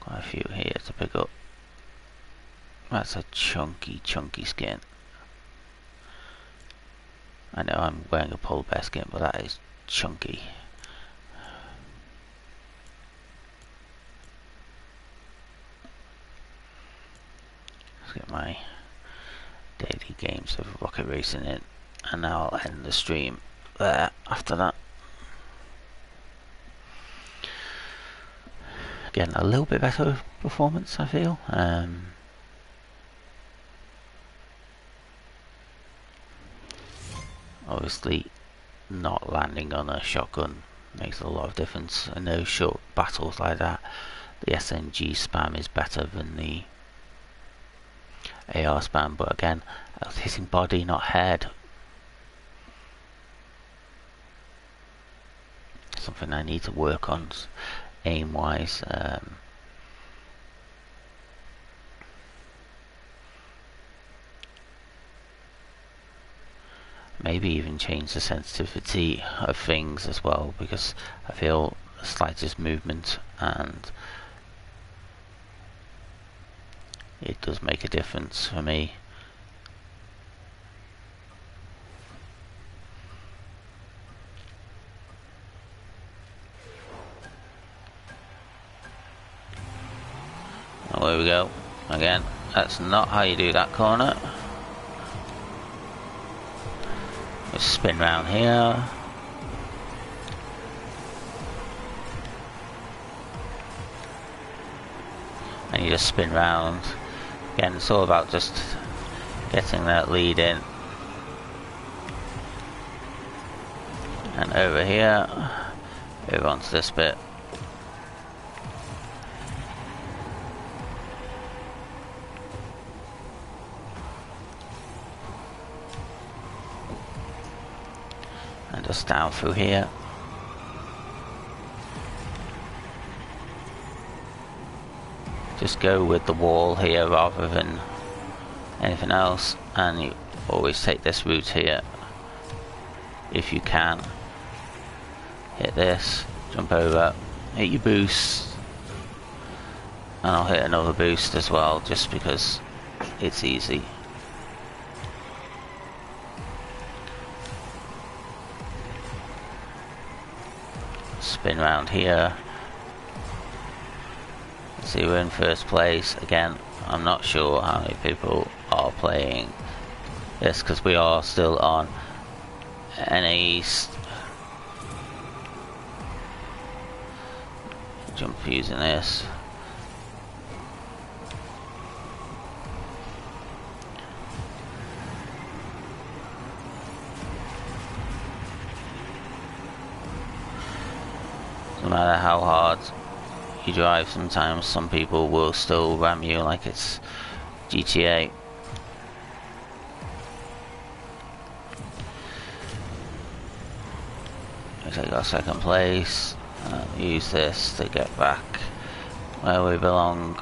S1: Quite a few here to pick up. That's a chunky skin. I know I'm wearing a polar bear skin, but that is chunky. Let's get my daily games of rocket racing in, and now I'll end the stream there after that. Again, a little bit better performance, I feel. Obviously, not landing on a shotgun makes a lot of difference. In those short battles like that, the SMG spam is better than the AR spam, but again, I was hitting body, not head. Something I need to work on aim wise. Maybe even change the sensitivity of things as well, because I feel the slightest movement and it does make a difference for me. Oh, there we go. Again, that's not how you do that corner. Just spin round here. And you just spin round. Again, it's all about just getting that lead in. And over here, move on to this bit. And just down through here. Just go with the wall here rather than anything else, and you always take this route here if you can. Hit this, jump over, hit your boost, and I'll hit another boost as well just because it's easy. Spin round here. See, we're in first place again. I'm not sure how many people are playing this because we are still on NA East. Jump using this. No matter how hard you drive, sometimes some people will still ram you like it's GTA. Looks like I got second place. Use this to get back where we belong.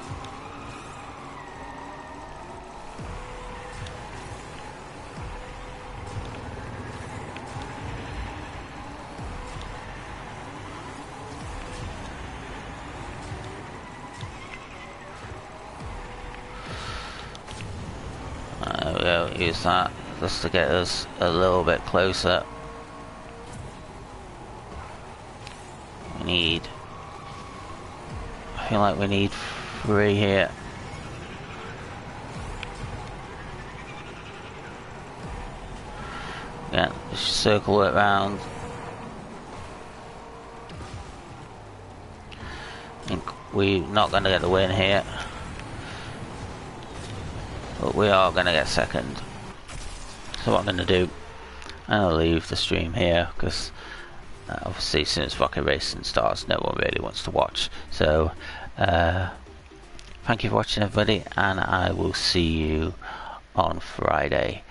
S1: We'll use that just to get us a little bit closer. I feel like we need 3 here. Yeah, just circle it round. I think we're not going to get the win here, but we are going to get second. So what I'm going to do, I'm going to leave the stream here because obviously as soon as Rocket Racing starts, no one really wants to watch. So thank you for watching, everybody, and I will see you on Friday.